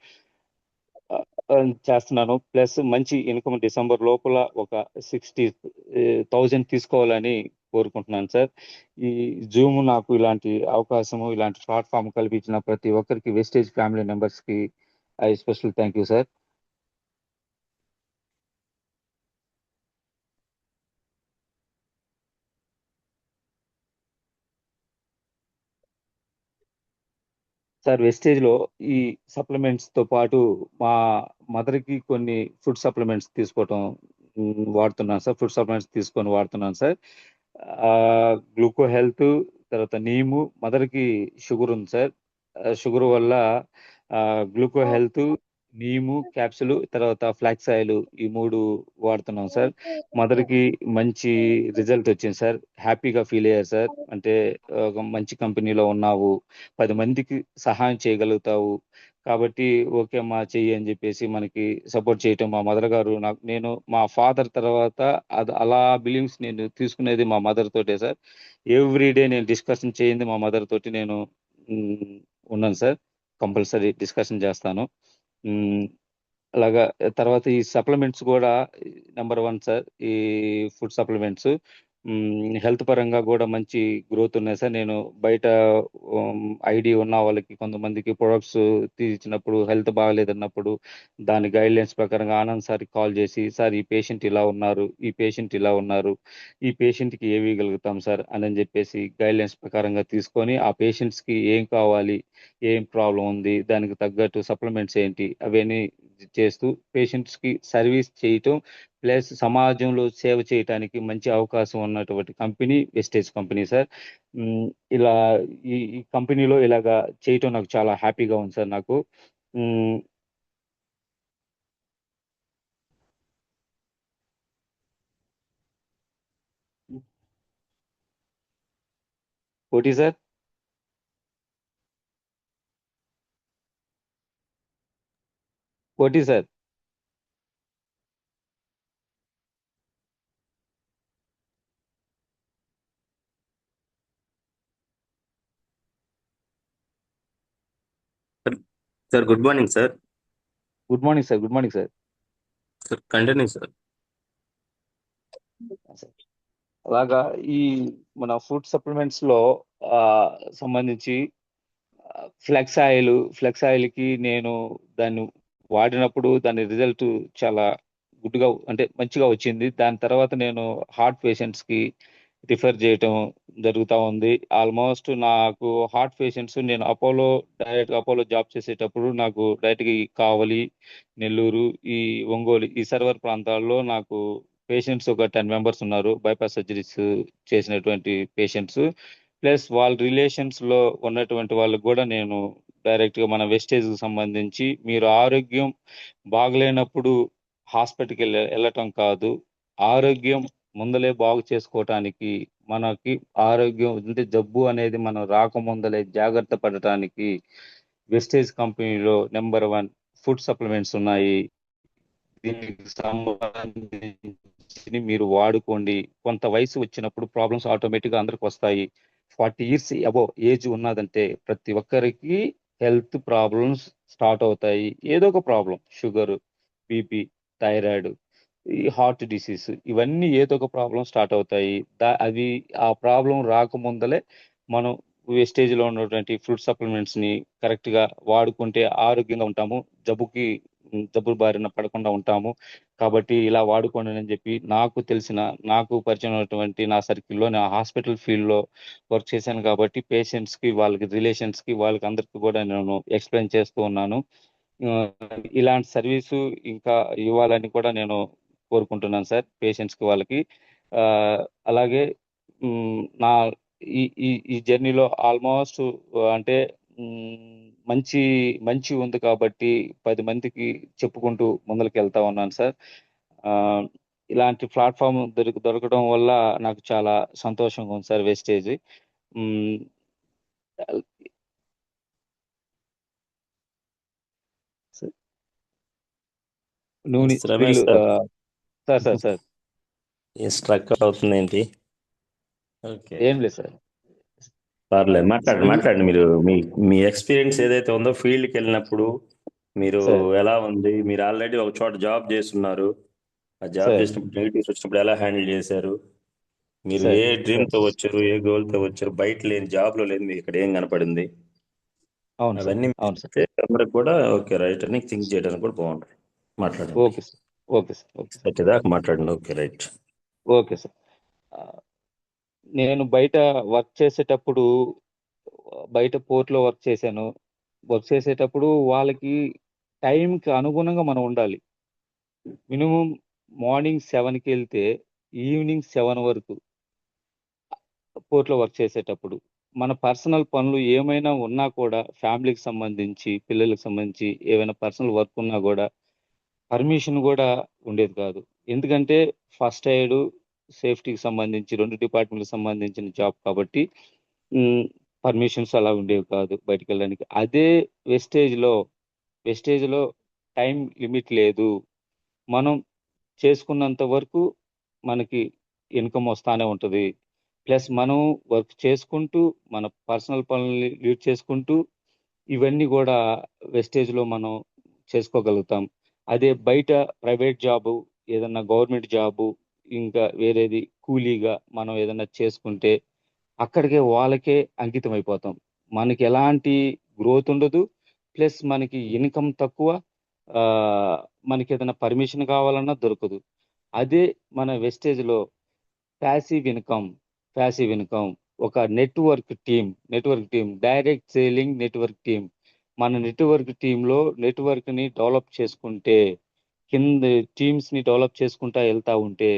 ఆహ్, చేస్తున్నాను. ప్లస్ మంచి ఇన్‌కమ్ డిసెంబర్ లోపల ఒక 60,000 తీసుకోవాలని కోరుకుంటున్నాను సార్. ఈ జూమ్ నాకు ఇలాంటి అవకాశము, ఇలాంటి ప్లాట్‌ఫార్మ్ కల్పించిన ప్రతి ఒక్కరికి వెస్టేజ్ ఫ్యామిలీ మెంబర్స్‌కి special thank you sir. Sir వెస్టేజ్‌లో ఈ సప్లిమెంట్స్‌తో పాటు మా మదర్‌కి కొన్ని ఫుడ్ సప్లిమెంట్స్ తీసుకోవటం వాడుతున్నాను సార్. ఫుడ్ సప్లిమెంట్స్ తీసుకొని వాడుతున్నాను సార్. గ్లూకో హెల్త్, తర్వాత నీము, మదర్‌కి షుగర్ ఉంది సార్. షుగర్ వల్ల గ్లూకో హెల్త్, నీము క్యాప్సూల్, తర్వాత ఫ్లాక్స్ ఆయిల్ ఈ 3 వాడుతున్నాం సార్. మదర్‌కి మంచి రిజల్ట్ వచ్చింది సార్. హ్యాపీగా ఫీల్ అయ్యారు సార్. అంటే ఒక మంచి కంపెనీలో ఉన్నావు. 10 మందికి సహాయం చేయగలుగుతావు. కాబట్టి ఓకే అమ్మా చెయ్యి అని జెప్పేసి మనకి సపోర్ట్ చేయటం మా మదర్ గారు నేను మా ఫాదర్ తర్వాత అలా బిలీవ్స్ నేను తీసుకునేది మా మదర్ తోటే సార్. ఎవ్రీ డే నేను డిస్కషన్ చేయంది మా మదర్ తోటి నేను హ్మ్. ఉన్నాను సార్. కంపల్సరీ డిస్కషన్ చేస్తాను. హ్మ్. అలాగా తర్వాత ఈ సప్లిమెంట్స్ గూడా నంబర్ 1 సార్. ఈ ఫుడ్ సప్లిమెంట్స్. హెల్త్ పరంగా గూడా మంచి గ్రోత్ ఉన్నాయి సార్. నేను బయట ఐడీ ఉన్న వాళ్ళకి కొంతమందికి ప్రొడక్ట్స్ ఇచ్చినప్పుడు హెల్త్ బాగాలేదన్నప్పుడు దాని గైడ్‌లైన్స్ ప్రకారంగా ఆనంద్ సార్‌కి కాల్ జేసి, "సార్ ఈ పేషెంట్ ఇలా ఉన్నారు. ఈ పేషెంట్ ఇలా ఉన్నారు. ఈ పేషెంట్‌కి ఏమియ్యగలుగుతాం సార్" అని జెప్పేసి గైడ్‌లైన్స్ ప్రకారంగా తీసుకొని ఆ పేషెంట్స్‌కి ఏం కావాలి? ఏం ప్రాబ్లమ్ ఉంది? దానికి తగ్గట్టు సప్లిమెంట్స్ ఏంటి? అవన్నీ చేస్తూ పేషెంట్స్‌కి సర్వీస్ చేయటం, ప్లస్ సమాజంలో సేవ చేయటానికి మంచి అవకాశం ఉన్నటువంటి కంపెనీ వెస్టేజ్ కంపెనీ సార్. హ్మ్. ఇలా ఈ కంపెనీలో ఇలాగా చేయటం నాకు చాలా హ్యాపీగా ఉంది సార్ నాకు. హ్మ్. కోటి sir? Koti sir? Sir good morning sir. Good morning sir. Good morning sir. Sir continue sir. అలాగా ఈ మన ఫుడ్ సప్లిమెంట్స్ లో ఆ, సంబంధించి ఫ్లెక్స్ ఆయిల్ కి నేను దాన్ని వాడినప్పుడు దాని రిజల్ట్ చాలా గుడ్గా అంటే మంచిగా వచ్చింది. దాని తర్వాత నేను హార్ట్ పేషెంట్స్ కి రిఫర్ చేయటం జరుగుతూ ఉంది. ఆల్మోస్ట్ నాకు హార్ట్ పేషెంట్స్ నేను డైరెక్ట్ అపోలో జాబ్ చేసేటప్పుడు నాకు డైరెక్ట్ గా ఈ కావలి, నెల్లూరు, ఈ ఒంగోలు ఈ సర్వర్ ప్రాంతాల్లో నాకు పేషెంట్స్ ఒక 10 మెంబర్స్ ఉన్నారు. బైపాస్ సర్జరీస్ చేసినటువంటి పేషెంట్స్ ప్లస్ వాళ్ళ రిలేషన్స్ లో ఉన్నటువంటి వాళ్ళకి కూడా నేను డైరెక్ట్ గా మన వెస్టేజ్ కి సంబంధించి మీరు ఆరోగ్యం బాగలేనప్పుడు హాస్పిటల్కి వెళ్ళటం కాదు, ఆరోగ్యం ముందలే బాగు చేసుకోవటానికి, మనకి ఆరోగ్యం అంటే జబ్బు అనేది మనం రాకముందలే జాగ్రత్త పడటానికి వెస్టేజ్ కంపెనీలో నెంబర్ 1 ఫుడ్ సప్లిమెంట్స్ ఉన్నాయి. దీనికి సంబంధించి మీరు వాడుకోండి. కొంత వయసు వచ్చినప్పుడు ప్రాబ్లమ్స్ ఆటోమేటిక్ గా అందరికి వస్తాయి. 40 years అబోవ్ ఏజ్ ఉన్నదంటే ప్రతి ఒక్కరికి హెల్త్ ప్రాబ్లమ్స్ స్టార్ట్ అవుతాయి. ఏదో ఒక ప్రాబ్లం, షుగర్, బీపీ, థైరాయిడ్, ఈ హార్ట్ డిసీజ్, ఇవన్నీ ఏదో ఒక ప్రాబ్లం స్టార్ట్ అవుతాయి. అవి ఆ ప్రాబ్లం రాకముందలే మనం వేస్టేజ్ లో ఉన్నటువంటి ఫ్రూట్ సప్లిమెంట్స్ ని కరెక్ట్ గా వాడుకుంటే ఆరోగ్యంగా ఉంటాము. జబ్బు బారిన పడకుండా ఉంటాము. కాబట్టి ఇలా వాడుకోండి అని చెప్పి నాకు పరిచయం ఉన్నటువంటి నా సర్కిల్లో నా హాస్పిటల్ ఫీల్డ్ లో వర్క్ చేశాను కాబట్టి పేషెంట్స్ కి వాళ్ళకి రిలేషన్స్ కి వాళ్ళకి అందరికి కూడా నేను ఎక్స్ప్లెయిన్ చేస్తూ ఉన్నాను. ఆ, ఇలాంటి సర్వీసు ఇంకా ఇవ్వాలని కూడా నేను కోరుకుంటున్నాను సార్ పేషెంట్స్ కి వాళ్ళకి. ఆ, అలాగే నా ఈ ఈ ఈ జర్నీలో ఆల్మోస్ట్ అంటే మంచి మంచి ఉంది కాబట్టి 10 మందికి చెప్పుకుంటూ ముందరికి వెళ్తా ఉన్నాను సార్. ఆ, ఇలాంటి ప్లాట్ఫామ్ దొరకడం వల్ల నాకు చాలా సంతోషంగా ఉంది సార్. వేస్టేజ్ నూనె spill. Ramesh sir, sir sir sir ఈ స్ట్రక్ అవుతుంది ఏంటి? ఓకే, ఏం లేదు సార్. పర్లేదు, మాట్లాడండి స్పిల్. మాట్లాడండి. మీరు మీ మీ ఎక్స్పీరియన్స్ ఏదైతే ఉందో ఫీల్డ్కి వెళ్ళినప్పుడు మీరు సార్ ఎలా ఉంది? మీరు ఆల్రెడీ ఒక చోట జాబ్ చేస్తున్నారు. ఆ జాబ్ సార్ చేసినప్పుడు నెగిటివ్స్ వచ్చినప్పుడు ఎలా హ్యాండిల్ చేశారు? మీరు సార్ ఏ డ్రీమ్తో వచ్చారు, ఏ గోల్తో వచ్చారు? బయట లేని జాబ్లో లేదు మీకు ఇక్కడ ఏం కనపడింది? అవును సార్. అవన్నీ మీరు అవును సార్. చెప్తే అందరికి కూడా ఓకే రైట్ అని థింక్ చేయడానికి కూడా బాగుంటుంది. మాట్లాడండి. Okay sir. Okay sir. Okay sir. వచ్చేదాకా మాట్లాడండి. Okay right. Okay sir. ఆ, నేను బయట పోర్ట్లో వర్క్ చేశాను. వర్క్ చేసేటప్పుడు వాళ్ళకి టైంకి అనుగుణంగా మనం ఉండాలి. మినిమం మార్నింగ్ 7కి వెళ్తే ఈవినింగ్ 7 వరకు పోర్ట్లో వర్క్ చేసేటప్పుడు మన పర్సనల్ పనులు ఏమైనా ఉన్నా కూడా ఫ్యామిలీకి సంబంధించి పిల్లలకు సంబంధించి ఏమైనా పర్సనల్ వర్క్ ఉన్నా కూడా పర్మిషన్ కూడా ఉండేది కాదు. ఎందుకంటే ఫస్ట్ ఎయిడ్ సేఫ్టీకి సంబంధించి 2 డిపార్ట్మెంట్కి సంబంధించిన జాబ్ కాబట్టి పర్మిషన్స్ అలా ఉండేవి కాదు బయటికి వెళ్ళడానికి. అదే వెస్టేజ్ లో వెస్టేజ్ లో టైం లిమిట్ లేదు. మనం చేసుకున్నంత వరకు మనకి ఇన్కమ్ వస్తానే ఉంటుంది. ప్లస్ మనం వర్క్ చేసుకుంటూ మన పర్సనల్ పనుల్ని లీడ్ చేసుకుంటూ ఇవన్నీ కూడా వెస్టేజ్ లో మనం చేసుకోగలుగుతాం. అదే బయట ప్రైవేట్ జాబు, ఏదన్నా గవర్నమెంట్ జాబు, ఇంకా వేరేది కూలీగా మనం ఏదన్నా చేసుకుంటే అక్కడికే వాళ్ళకే అంకితం అయిపోతాం. మనకి ఎలాంటి గ్రోత్ ఉండదు. ప్లస్ మనకి ఇన్కమ్ తక్కువ. ఆ, మనకి ఏదైనా పర్మిషన్ కావాలన్నా దొరకదు. అదే మన వెస్టేజ్ లో ప్యాసివ్ ఇన్కమ్ ఒక network team direct selling network team. మన నెట్వర్క్ టీంలో నెట్వర్క్ ని డెవలప్ చేసుకుంటే కింద టీమ్స్ ని డెవలప్ చేసుకుంటా వెళ్తా ఉంటే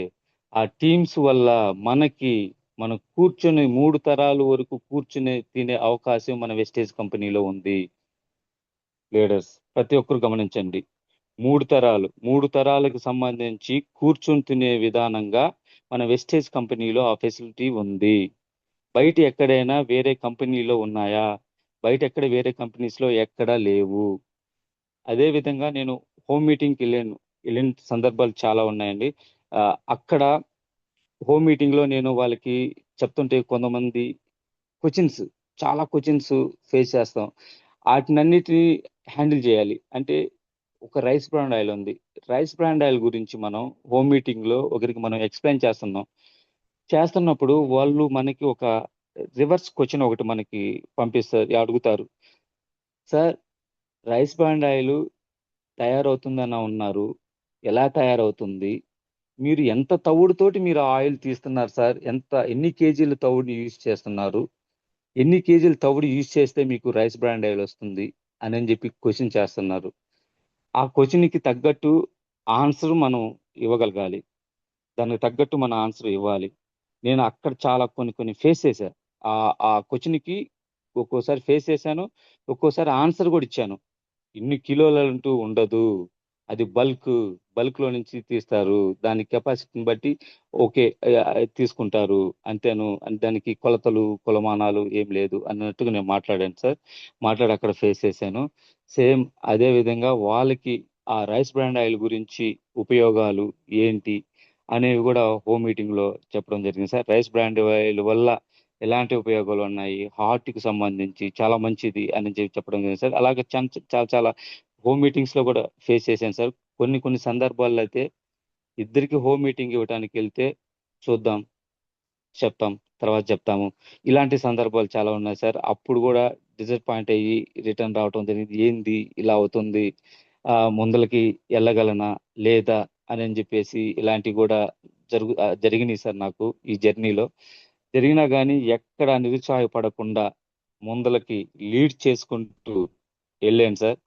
ఆ టీమ్స్ వల్ల మనకి మనం కూర్చొని 3 తరాలు వరకు కూర్చుని తినే అవకాశం మన వెస్టేజ్ కంపెనీలో ఉంది. లీడర్స్ ప్రతి ఒక్కరు గమనించండి. 3 తరాలకు సంబంధించి కూర్చుని తినే విధానంగా మన వెస్టేజ్ కంపెనీలో ఆ ఫెసిలిటీ ఉంది. బయట ఎక్కడైనా వేరే కంపెనీలో ఉన్నాయా? బయట వేరే కంపెనీస్ లో ఎక్కడా లేవు. అదే విధంగా నేను హోమ్ మీటింగ్కి వెళ్ళిన సందర్భాలు చాలా ఉన్నాయండి. ఆ, అక్కడ హోమ్ మీటింగ్ లో నేను వాళ్ళకి చెప్తుంటే కొంతమంది క్వశ్చన్స్ చాలా క్వశ్చన్స్ ఫేస్ చేస్తాం. వాటినన్నిటిని హ్యాండిల్ చేయాలి. అంటే ఒక రైస్ బ్రాండ్ ఆయిల్ ఉంది. రైస్ బ్రాండ్ ఆయిల్ గురించి మనం హోమ్ మీటింగ్లో ఒకరికి మనం ఎక్స్ప్లెయిన్ చేస్తున్నప్పుడు వాళ్ళు మనకి ఒక రివర్స్ క్వశ్చన్ ఒకటి మనకి పంపిస్తారు, అడుగుతారు. సార్, రైస్ బ్రాండ్ ఆయిల్ తయారవుతుందని ఉన్నారు, ఎలా తయారవుతుంది? మీరు ఎంత తవుడుతోటి మీరు ఆ ఆయిల్ తీస్తున్నారు సార్? ఎన్ని కేజీల తవుడు యూజ్ చేస్తున్నారు? ఎన్ని కేజీల తవుడు యూజ్ చేస్తే మీకు రైస్ బ్రాండ్ ఆయిల్ వస్తుంది అని చెప్పి క్వశ్చన్ చేస్తున్నారు. ఆ క్వశ్చన్కి తగ్గట్టు ఆన్సర్ మనం ఇవ్వగలగాలి. దానికి తగ్గట్టు మన ఆన్సర్ ఇవ్వాలి. నేను అక్కడ చాలా కొన్ని కొన్ని ఫేస్ చేశా. ఆ ఆ క్వశ్చన్కి ఒక్కోసారి ఫేస్ చేశాను, ఒక్కోసారి ఆన్సర్ కూడా ఇచ్చాను. ఇన్ని కిలోలంటూ ఉండదు, అది బల్క్లో నుంచి తీస్తారు, దాని కెపాసిటీని బట్టి ఓకే తీసుకుంటారు అంతేను, దానికి కొలతలు కొలమానాలు ఏం లేదు అన్నట్టుగా నేను మాట్లాడాను సార్. మాట్లాడి అక్కడ ఫేస్ చేశాను. సేమ్ అదే విధంగా వాళ్ళకి ఆ రైస్ బ్రాండ్ ఆయిల్ గురించి ఉపయోగాలు ఏంటి అనేవి కూడా హోమ్ మీటింగ్ లో చెప్పడం జరిగింది సార్. రైస్ బ్రాండ్ ఆయిల్ వల్ల ఎలాంటి ఉపయోగాలు ఉన్నాయి, హార్ట్ కి సంబంధించి చాలా మంచిది అని చెప్పడం జరిగింది సార్. అలాగే చాలా చాలా హోమ్ మీటింగ్స్ లో కూడా ఫేస్ చేశాను సార్. కొన్ని కొన్ని సందర్భాల్లో అయితే ఇద్దరికి హోమ్ మీటింగ్ ఇవ్వడానికి వెళ్తే చూద్దాం, చెప్తాం, తర్వాత చెప్తాము, ఇలాంటి సందర్భాలు చాలా ఉన్నాయి సార్. అప్పుడు కూడా డిసప్పాయింట్ అయ్యి రిటర్న్ రావటం జరిగింది. ఏంది ఇలా అవుతుంది, ముందలకి వెళ్ళగలనా లేదా అని చెప్పేసి ఇలాంటివి కూడా జరిగినాయి సార్ నాకు ఈ జర్నీలో. జరిగినా కానీ ఎక్కడ నిరుత్సాహపడకుండా ముందలకి లీడ్ చేసుకుంటూ వెళ్ళాను సార్.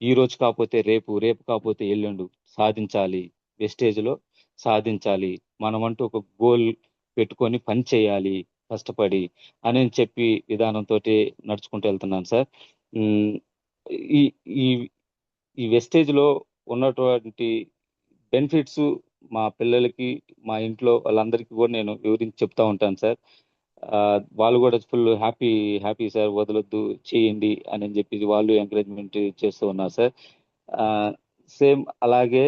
ఈ రోజు కాకపోతే రేపు, రేపు కాకపోతే ఎల్లుండు సాధించాలి, వెస్టేజ్లో సాధించాలి, మనమంటూ ఒక గోల్ పెట్టుకొని పని చేయాలి కష్టపడి అని చెప్పి విధానంతో నడుచుకుంటూ వెళ్తున్నాను సార్. ఉమ్, ఈ ఈ ఈ వెస్టేజ్లో ఉన్నటువంటి బెనిఫిట్స్ మా పిల్లలకి, మా ఇంట్లో వాళ్ళందరికీ కూడా నేను వివరించి చెప్తా ఉంటాను సార్. ఆ, వాళ్ళు కూడా ఫుల్ హ్యాపీ హ్యాపీ సార్, వదలొద్దు చేయండి అని చెప్పి వాళ్ళు ఎంకరేజ్మెంట్ చేస్తూ ఉన్నారు సార్. సేమ్ అలాగే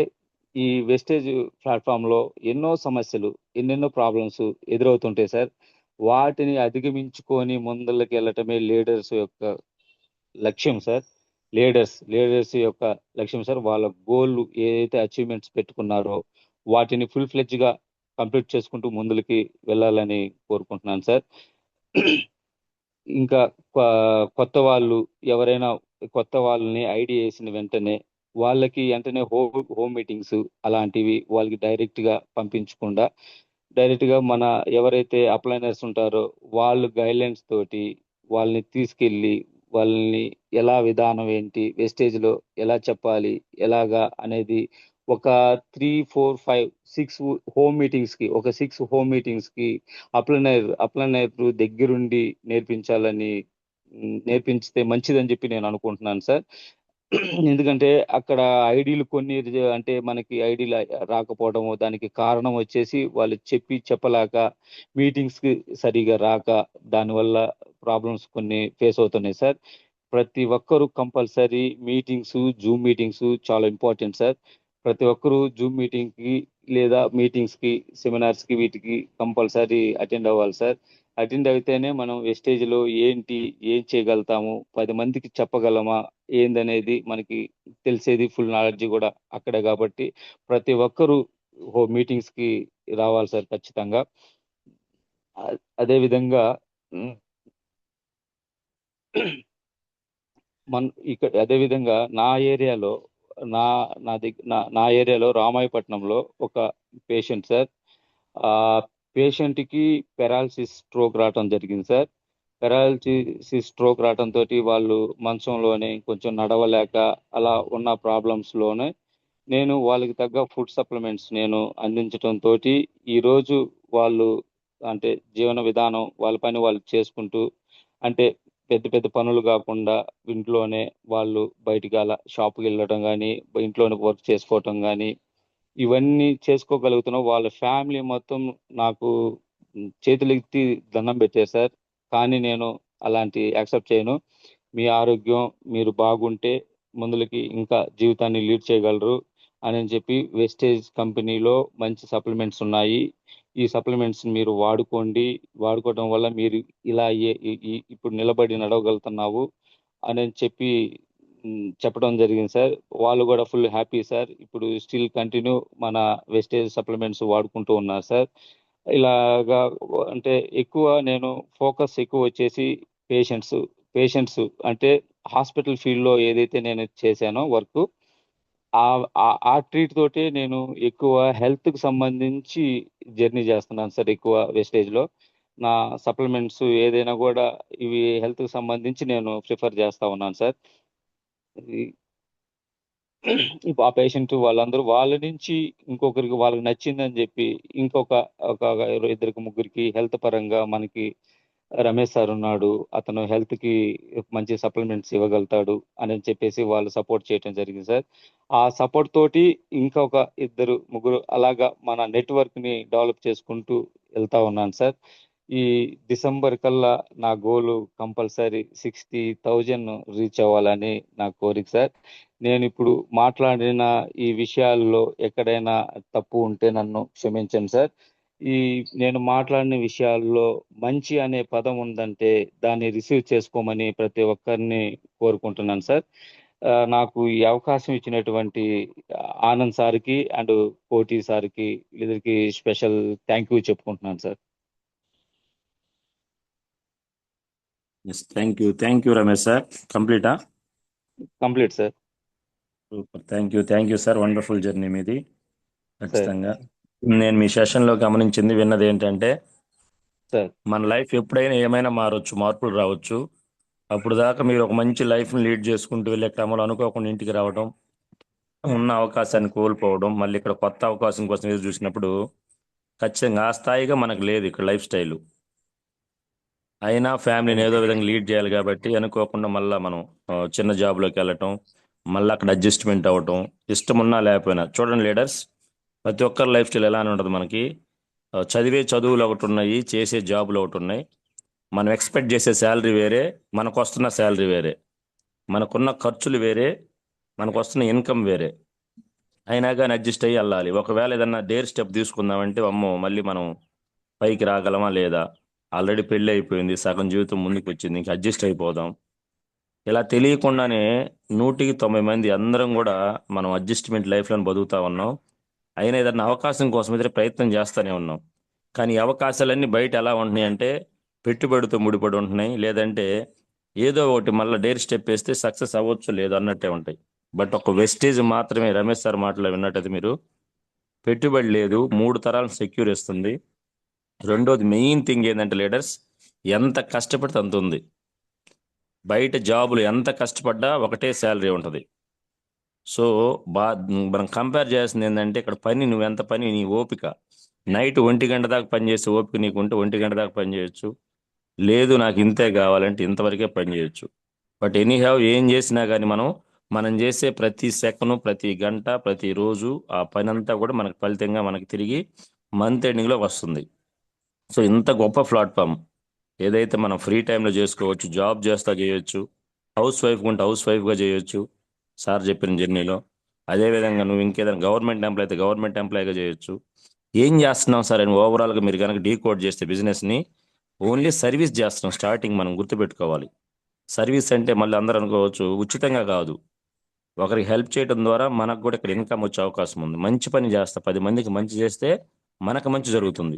ఈ వెస్టేజ్ ప్లాట్ఫామ్ లో ఎన్నో సమస్యలు, ఎన్నెన్నో ప్రాబ్లమ్స్ ఎదురవుతుంటాయి సార్. వాటిని అధిగమించుకొని ముందరికి వెళ్ళటమే లీడర్స్ యొక్క లక్ష్యం సార్. లీడర్స్ యొక్క లక్ష్యం సార్. వాళ్ళ గోల్ ఏదైతే అచీవ్మెంట్స్ పెట్టుకున్నారో వాటిని ఫుల్ ఫ్లెడ్జ్ గా కంప్లీట్ చేసుకుంటూ ముందులకి వెళ్ళాలని కోరుకుంటున్నాను సార్. ఇంకా కొత్త వాళ్ళు ఎవరైనా కొత్త వాళ్ళని ఐడియా వేసిన వెంటనే వాళ్ళకి వెంటనే హోమ్ మీటింగ్స్ అలాంటివి వాళ్ళకి డైరెక్ట్ గా పంపించకుండా డైరెక్ట్ గా మన ఎవరైతే అప్లైనర్స్ ఉంటారో వాళ్ళు గైడ్లైన్స్ తోటి వాళ్ళని తీసుకెళ్ళి వాళ్ళని ఎలా విధానం ఏంటి వెస్టేజ్ లో ఎలా చెప్పాలి ఎలాగా అనేది ఒక 3, 4, 5, 6 హోమ్ మీటింగ్స్ కి, ఒక 6 హోమ్ మీటింగ్స్ కి అప్లైనర్ దగ్గరుండి నేర్పించాలని, నేర్పించితే మంచిదని చెప్పి నేను అనుకుంటున్నాను సార్. ఎందుకంటే అక్కడ ఐడీలు కొన్ని అంటే మనకి ఐడీలు రాకపోవడము దానికి కారణం వచ్చేసి వాళ్ళు చెప్పలేక, మీటింగ్స్ కి సరిగా రాక, దానివల్ల ప్రాబ్లమ్స్ కొన్ని ఫేస్ అవుతున్నాయి సార్. ప్రతి ఒక్కరూ కంపల్సరీ జూమ్ మీటింగ్స్ చాలా ఇంపార్టెంట్ సార్. ప్రతి ఒక్కరూ జూమ్ మీటింగ్ కి లేదా మీటింగ్స్ కి, సెమినార్స్ కి వీటికి కంపల్సరీ అటెండ్ అవ్వాలి సార్. అటెండ్ అయితేనే మనం వెస్టేజ్ లో ఏంటి, ఏం చేయగలుగుతాము, 10 మందికి చెప్పగలమా ఏందనేది మనకి తెలిసేది. ఫుల్ నాలెడ్జ్ కూడా అక్కడే కాబట్టి ప్రతి ఒక్కరూ మీటింగ్స్ కి రావాలి సార్ ఖచ్చితంగా. అదే విధంగా ఉమ్, ఇక్కడ అదే విధంగా నా ఏరియాలో నా నా దగ్గర నా ఏరియాలో రామాయపట్నంలో ఒక పేషెంట్ సార్. ఆ పేషెంట్ కి పెరాలసిస్ స్ట్రోక్ రావటం జరిగింది సార్. పెరాలసిస్ స్ట్రోక్ రావటం తోటి వాళ్ళు మంచంలోనే కొంచెం నడవలేక అలా ఉన్న ప్రాబ్లమ్స్ లోనే నేను వాళ్ళకి తగ్గ ఫుడ్ సప్లిమెంట్స్ నేను అందించడం తోటి ఈరోజు వాళ్ళు అంటే జీవన విధానం వాళ్ళ పని వాళ్ళు చేసుకుంటూ, అంటే పెద్ద పెద్ద పనులు కాకుండా ఇంట్లోనే వాళ్ళు బయటికి అలా షాప్కి వెళ్ళడం కానీ, ఇంట్లోనే వర్క్ చేసుకోవటం కానీ ఇవన్నీ చేసుకోగలుగుతున్నాం. వాళ్ళ ఫ్యామిలీ మొత్తం నాకు చేతులెత్తి దండం పెట్టారు సార్. కానీ నేను అలాంటి యాక్సెప్ట్ చేయను. మీ ఆరోగ్యం మీరు బాగుంటే ముందులకి ఇంకా జీవితాన్ని లీడ్ చేయగలరు అని చెప్పి వెస్టేజ్ కంపెనీలో మంచి సప్లిమెంట్స్ ఉన్నాయి, ఈ సప్లిమెంట్స్ మీరు వాడుకోండి, వాడుకోవడం వల్ల మీరు ఇలా ఇప్పుడు నిలబడి నడవగలుగుతున్నావు అని చెప్పి చెప్పడం జరిగింది సార్. వాళ్ళు కూడా ఫుల్ హ్యాపీ సార్. ఇప్పుడు స్టిల్ కంటిన్యూ మన వెస్టేజ్ సప్లిమెంట్స్ వాడుకుంటూ ఉన్నారు సార్. ఇలాగా అంటే ఎక్కువ నేను ఫోకస్ ఎక్కువ వచ్చేసి పేషెంట్స్ పేషెంట్స్ అంటే హాస్పిటల్ ఫీల్డ్లో ఏదైతే నేను చేశానో వర్క్ ఆ ట్రీట్ తోటి నేను ఎక్కువ హెల్త్కి సంబంధించి జర్నీ చేస్తున్నాను సార్. ఎక్కువ వేస్టేజ్లో నా సప్లిమెంట్స్ ఏదైనా కూడా ఇవి హెల్త్కి సంబంధించి నేను ప్రిఫర్ చేస్తా ఉన్నాను సార్. ఇప్పుడు ఆ పేషెంట్ వాళ్ళందరూ వాళ్ళ నుంచి ఇంకొకరికి వాళ్ళకి నచ్చిందని చెప్పి ఇంకొక ఒక ఇద్దరికి ముగ్గురికి హెల్త్ పరంగా మనకి రమేష్ సార్ ఉన్నాడు, అతను హెల్త్ కి మంచి సప్లిమెంట్స్ ఇవ్వగలుగుతాడు అని చెప్పేసి వాళ్ళు సపోర్ట్ చేయడం జరిగింది సార్. ఆ సపోర్ట్ తోటి ఇంకొక ఇద్దరు ముగ్గురు అలాగా మన నెట్వర్క్ ని డెవలప్ చేసుకుంటూ వెళ్తా ఉన్నాను సార్. ఈ డిసెంబర్ కల్లా నా గోల్ కంపల్సరీ 60,000 రీచ్ అవ్వాలని నా కోరిక సార్. నేను ఇప్పుడు మాట్లాడిన ఈ విషయాల్లో ఎక్కడైనా తప్పు ఉంటే నన్ను క్షమించండి సార్. ఈ నేను మాట్లాడిన విషయాల్లో మంచి అనే పదం ఉందంటే దాన్ని రిసీవ్ చేసుకోమని ప్రతి ఒక్కరిని కోరుకుంటున్నాను సార్. నాకు ఈ అవకాశం ఇచ్చినటువంటి ఆనంద్ సార్కి అండ్ కోటి సార్కి వీళ్ళకి స్పెషల్ థ్యాంక్ యూ చెప్పుకుంటున్నాను sir. Thank you Ramesh sir. కంప్లీటా? Complete sir. Super, thank you sir. Wonderful journey మీది. సార్ ఖచ్చితంగా నేను మీ సెషన్లో గమనించింది విన్నది ఏంటంటే సార్ మన లైఫ్ ఎప్పుడైనా ఏమైనా మారొచ్చు, మార్పులు రావచ్చు. అప్పుడు దాకా మీరు ఒక మంచి లైఫ్ని లీడ్ చేసుకుంటూ వెళ్ళే క్రమంలో అనుకోకుండా ఇంటికి రావడం, ఉన్న అవకాశాన్ని కోల్పోవడం, మళ్ళీ ఇక్కడ కొత్త అవకాశం కోసం ఎదురు చూసినప్పుడు ఖచ్చితంగా ఆ స్థాయిగా మనకు లేదు ఇక్కడ లైఫ్ స్టైల్. అయినా ఫ్యామిలీని ఏదో విధంగా లీడ్ చేయాలి కాబట్టి అనుకోకుండా మళ్ళీ మనం చిన్న జాబ్లోకి వెళ్ళటం, మళ్ళీ అక్కడ అడ్జస్ట్మెంట్ అవ్వటం, ఇష్టం ఉన్నా లేకపోయినా. చూడండి లీడర్స్, ప్రతి ఒక్కరి లైఫ్ స్టైల్ ఎలానే ఉంటుంది మనకి. చదివే చదువులు ఒకటి ఉన్నాయి, చేసే జాబులు ఒకటి ఉన్నాయి. మనం ఎక్స్పెక్ట్ చేసే శాలరీ వేరే, మనకు వస్తున్న శాలరీ వేరే, మనకున్న ఖర్చులు వేరే, మనకు వస్తున్న ఇన్కమ్ వేరే. అయినా కానీ అడ్జస్ట్ అయ్యి వెళ్ళాలి. ఒకవేళ ఏదన్నా డేర్ స్టెప్ తీసుకుందామంటే అమ్మో మళ్ళీ మనం పైకి రాగలమా లేదా, ఆల్రెడీ పెళ్ళి అయిపోయింది, సగం జీవితం ముందుకు వచ్చింది, ఇంక అడ్జస్ట్ అయిపోదాం. ఇలా తెలియకుండానే 100కి 90 మంది అందరం కూడా మనం అడ్జస్ట్మెంట్ లైఫ్లో బతుకుతా ఉన్నాం. అయినా ఏదన్నా అవకాశం కోసం అయితే ప్రయత్నం చేస్తూనే ఉన్నాం. కానీ ఈ అవకాశాలన్నీ బయట ఎలా ఉంటున్నాయి అంటే పెట్టుబడితో ముడిపడి ఉంటున్నాయి, లేదంటే ఏదో ఒకటి మళ్ళీ డేర్ స్టెప్ వేస్తే సక్సెస్ అవ్వచ్చు లేదు అన్నట్టే ఉంటాయి. బట్ ఒక వెస్టేజ్ మాత్రమే రమేష్ సార్ మాటలో విన్నట్టయితే మీరు పెట్టుబడి లేదు, 3 తరాలను సెక్యూర్ ఇస్తుంది. రెండోది మెయిన్ థింగ్ ఏంటంటే లీడర్స్, ఎంత కష్టపడితే అంత ఉంది. బయట జాబులు ఎంత కష్టపడ్డా ఒకటే శాలరీ ఉంటుంది. సో మనం కంపేర్ చేయాల్సింది ఏంటంటే ఇక్కడ పని, నువ్వు ఎంత పని, నీ ఓపిక. నైట్ 1 గంట దాకా పని చేసే ఓపిక నీకుంటే 1 గంట దాకా పని చేయొచ్చు. లేదు నాకు ఇంతే కావాలంటే ఇంతవరకే పని చేయొచ్చు. బట్ ఎనీహౌ ఏం చేసినా కానీ మనం చేసే ప్రతి సెకను, ప్రతి గంట, ప్రతి రోజు ఆ పని అంతా కూడా మనకు ఫలితంగా మనకి తిరిగి మంత్ ఎండింగ్లో వస్తుంది. సో ఇంత గొప్ప ప్లాట్ఫామ్ ఏదైతే మనం ఫ్రీ టైంలో చేసుకోవచ్చు, జాబ్ చేస్తా చేయొచ్చు, హౌస్ వైఫ్ ఉంటే హౌస్ వైఫ్గా చేయొచ్చు సార్ చెప్పిన జర్నీలో. అదేవిధంగా నువ్వు ఇంకేదైనా గవర్నమెంట్ ఎంప్లాయ్ అయితే గవర్నమెంట్ ఎంప్లాయ్గా చేయొచ్చు. ఏం చేస్తున్నాం సార్ అని ఓవరాల్గా మీరు కనుక డీకోడ్ చేస్తే బిజినెస్ని ఓన్లీ సర్వీస్ చేస్తున్నాం. స్టార్టింగ్ మనం గుర్తుపెట్టుకోవాలి, సర్వీస్ అంటే మళ్ళీ అందరూ అనుకోవచ్చు ఉచితంగా కాదు. ఒకరికి హెల్ప్ చేయడం ద్వారా మనకు కూడా ఇక్కడ ఇన్కమ్ వచ్చే అవకాశం ఉంది. మంచి పని చేస్తా 10 మందికి మంచి చేస్తే మనకు మంచి జరుగుతుంది.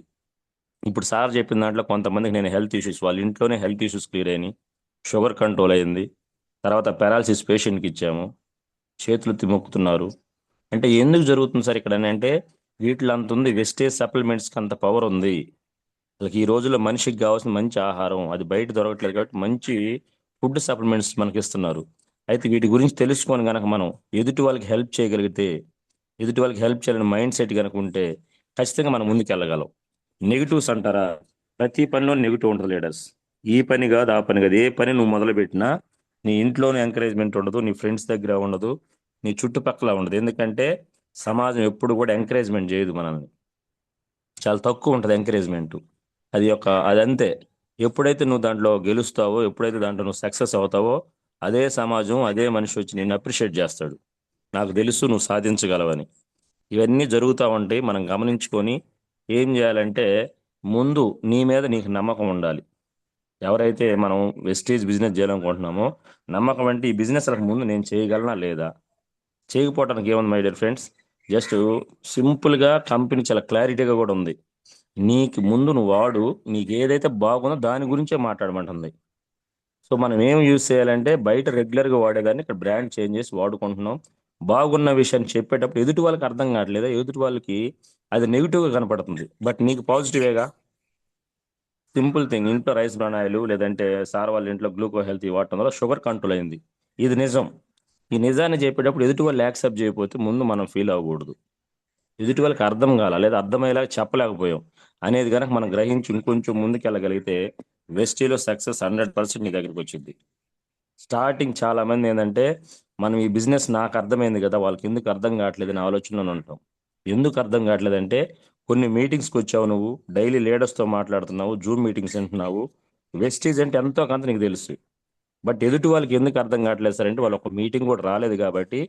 ఇప్పుడు సార్ చెప్పిన దాంట్లో కొంతమందికి నేను హెల్త్ ఇష్యూస్, వాళ్ళ ఇంట్లోనే హెల్త్ ఇష్యూస్ క్లియర్ అయినాయి, షుగర్ కంట్రోల్ అయింది, తర్వాత పారాలసిస్ పేషెంట్కి ఇచ్చాము, చేతులు మొక్కుతున్నారు. అంటే ఎందుకు జరుగుతుంది సార్ ఇక్కడ అని అంటే వీటిలో అంత ఉంది, వెస్టేజ్ సప్లిమెంట్స్కి అంత పవర్ ఉంది. వాళ్ళకి ఈ రోజుల్లో మనిషికి కావాల్సిన మంచి ఆహారం అది బయట దొరకట్లేదు కాబట్టి మంచి ఫుడ్ సప్లిమెంట్స్ మనకి ఇస్తున్నారు. అయితే వీటి గురించి తెలుసుకొని కనుక మనం ఎదుటి వాళ్ళకి హెల్ప్ చేయగలిగితే, ఎదుటి వాళ్ళకి హెల్ప్ చేయాలని మైండ్ సెట్ కనుక ఉంటే ఖచ్చితంగా మనం ముందుకు వెళ్ళగలం. నెగిటివ్స్ అంటారా, ప్రతి పనిలో నెగిటివ్ ఉంటుంది లీడర్స్. ఈ పని కాదు ఆ పని కాదు, ఏ పని నువ్వు మొదలు పెట్టినా నీ ఇంట్లోనే ఎంకరేజ్మెంట్ ఉండదు, నీ ఫ్రెండ్స్ దగ్గర ఉండదు, నీ చుట్టుపక్కల ఉండదు. ఎందుకంటే సమాజం ఎప్పుడు కూడా ఎంకరేజ్మెంట్ చేయదు మనల్ని, చాలా తక్కువ ఉంటుంది ఎంకరేజ్మెంట్. అదంతే. ఎప్పుడైతే నువ్వు దాంట్లో గెలుస్తావో, ఎప్పుడైతే దాంట్లో నువ్వు సక్సెస్ అవుతావో అదే సమాజం, అదే మనిషి వచ్చి నిన్ను అప్రిషియేట్ చేస్తాడు, నాకు తెలుసు నువ్వు సాధించగలవని. ఇవన్నీ జరుగుతూ ఉంటాయి. మనం గమనించుకొని ఏం చేయాలంటే ముందు నీ మీద నీకు నమ్మకం ఉండాలి. ఎవరైతే మనం వెస్టీజ్ బిజినెస్ చేయాలనుకుంటున్నామో నమ్మకం అంటే ఈ బిజినెస్ ముందు నేను చేయగలనా లేదా, చేయకపోవడానికి ఏముంది మై డియర్ ఫ్రెండ్స్, జస్ట్ సింపుల్గా కంపెనీ చాలా క్లారిటీగా కూడా ఉంది. నీకు ముందు నువ్వు వాడు, నీకు ఏదైతే బాగుందో దాని గురించే మాట్లాడమంటుంది. సో మనం ఏం యూజ్ చేయాలంటే బయట రెగ్యులర్గా వాడేదాన్ని ఇక్కడ బ్రాండ్ చేంజ్ చేసి వాడుకుంటున్నాం. బాగున్న విషయాన్ని చెప్పేటప్పుడు ఎదుటి వాళ్ళకి అర్థం కావట్లేదు, ఎదుటి వాళ్ళకి అది నెగిటివ్గా కనపడుతుంది, బట్ నీకు పాజిటివేగా. సింపుల్ థింగ్, ఇంట్లో రైస్ బ్రాన్ ఆయిల్ లేదంటే సార్ వాళ్ళ ఇంట్లో గ్లూకో హెల్త్ వాడటం వల్ల షుగర్ కంట్రోల్ అయింది. ఇది నిజం. ఈ నిజాన్ని చెప్పేటప్పుడు ఎదుటి వాళ్ళు యాక్సెప్ట్ చేయకపోతే ముందు మనం ఫీల్ అవ్వకూడదు. ఎదుటి వాళ్ళకి అర్థం కాల లేదా అర్థమయ్యేలాగా చెప్పలేకపోయాం అనేది కనుక మనం గ్రహించి ఇంకొంచెం ముందుకెళ్ళగలిగితే వెస్టీలో సక్సెస్ 100% నీ దగ్గరికి వచ్చింది. స్టార్టింగ్ చాలా మంది ఏంటంటే మనం ఈ బిజినెస్ నాకు అర్థమైంది కదా వాళ్ళకి ఎందుకు అర్థం కావట్లేదు అని ఆలోచనలో ఉంటాం. ఎందుకు అర్థం కావట్లేదంటే కొన్ని మీటింగ్స్కి వచ్చావు, నువ్వు డైలీ లీడర్స్తో మాట్లాడుతున్నావు, జూమ్ మీటింగ్స్ వింటున్నావు, వెస్టీజ్ అంటే ఎంతో కొంత నీకు తెలుసు. బట్ ఎదుటి వాళ్ళకి ఎందుకు అర్థం కావట్లేదు సార్ అంటే వాళ్ళు ఒక మీటింగ్ కూడా రాలేదు కాబట్టి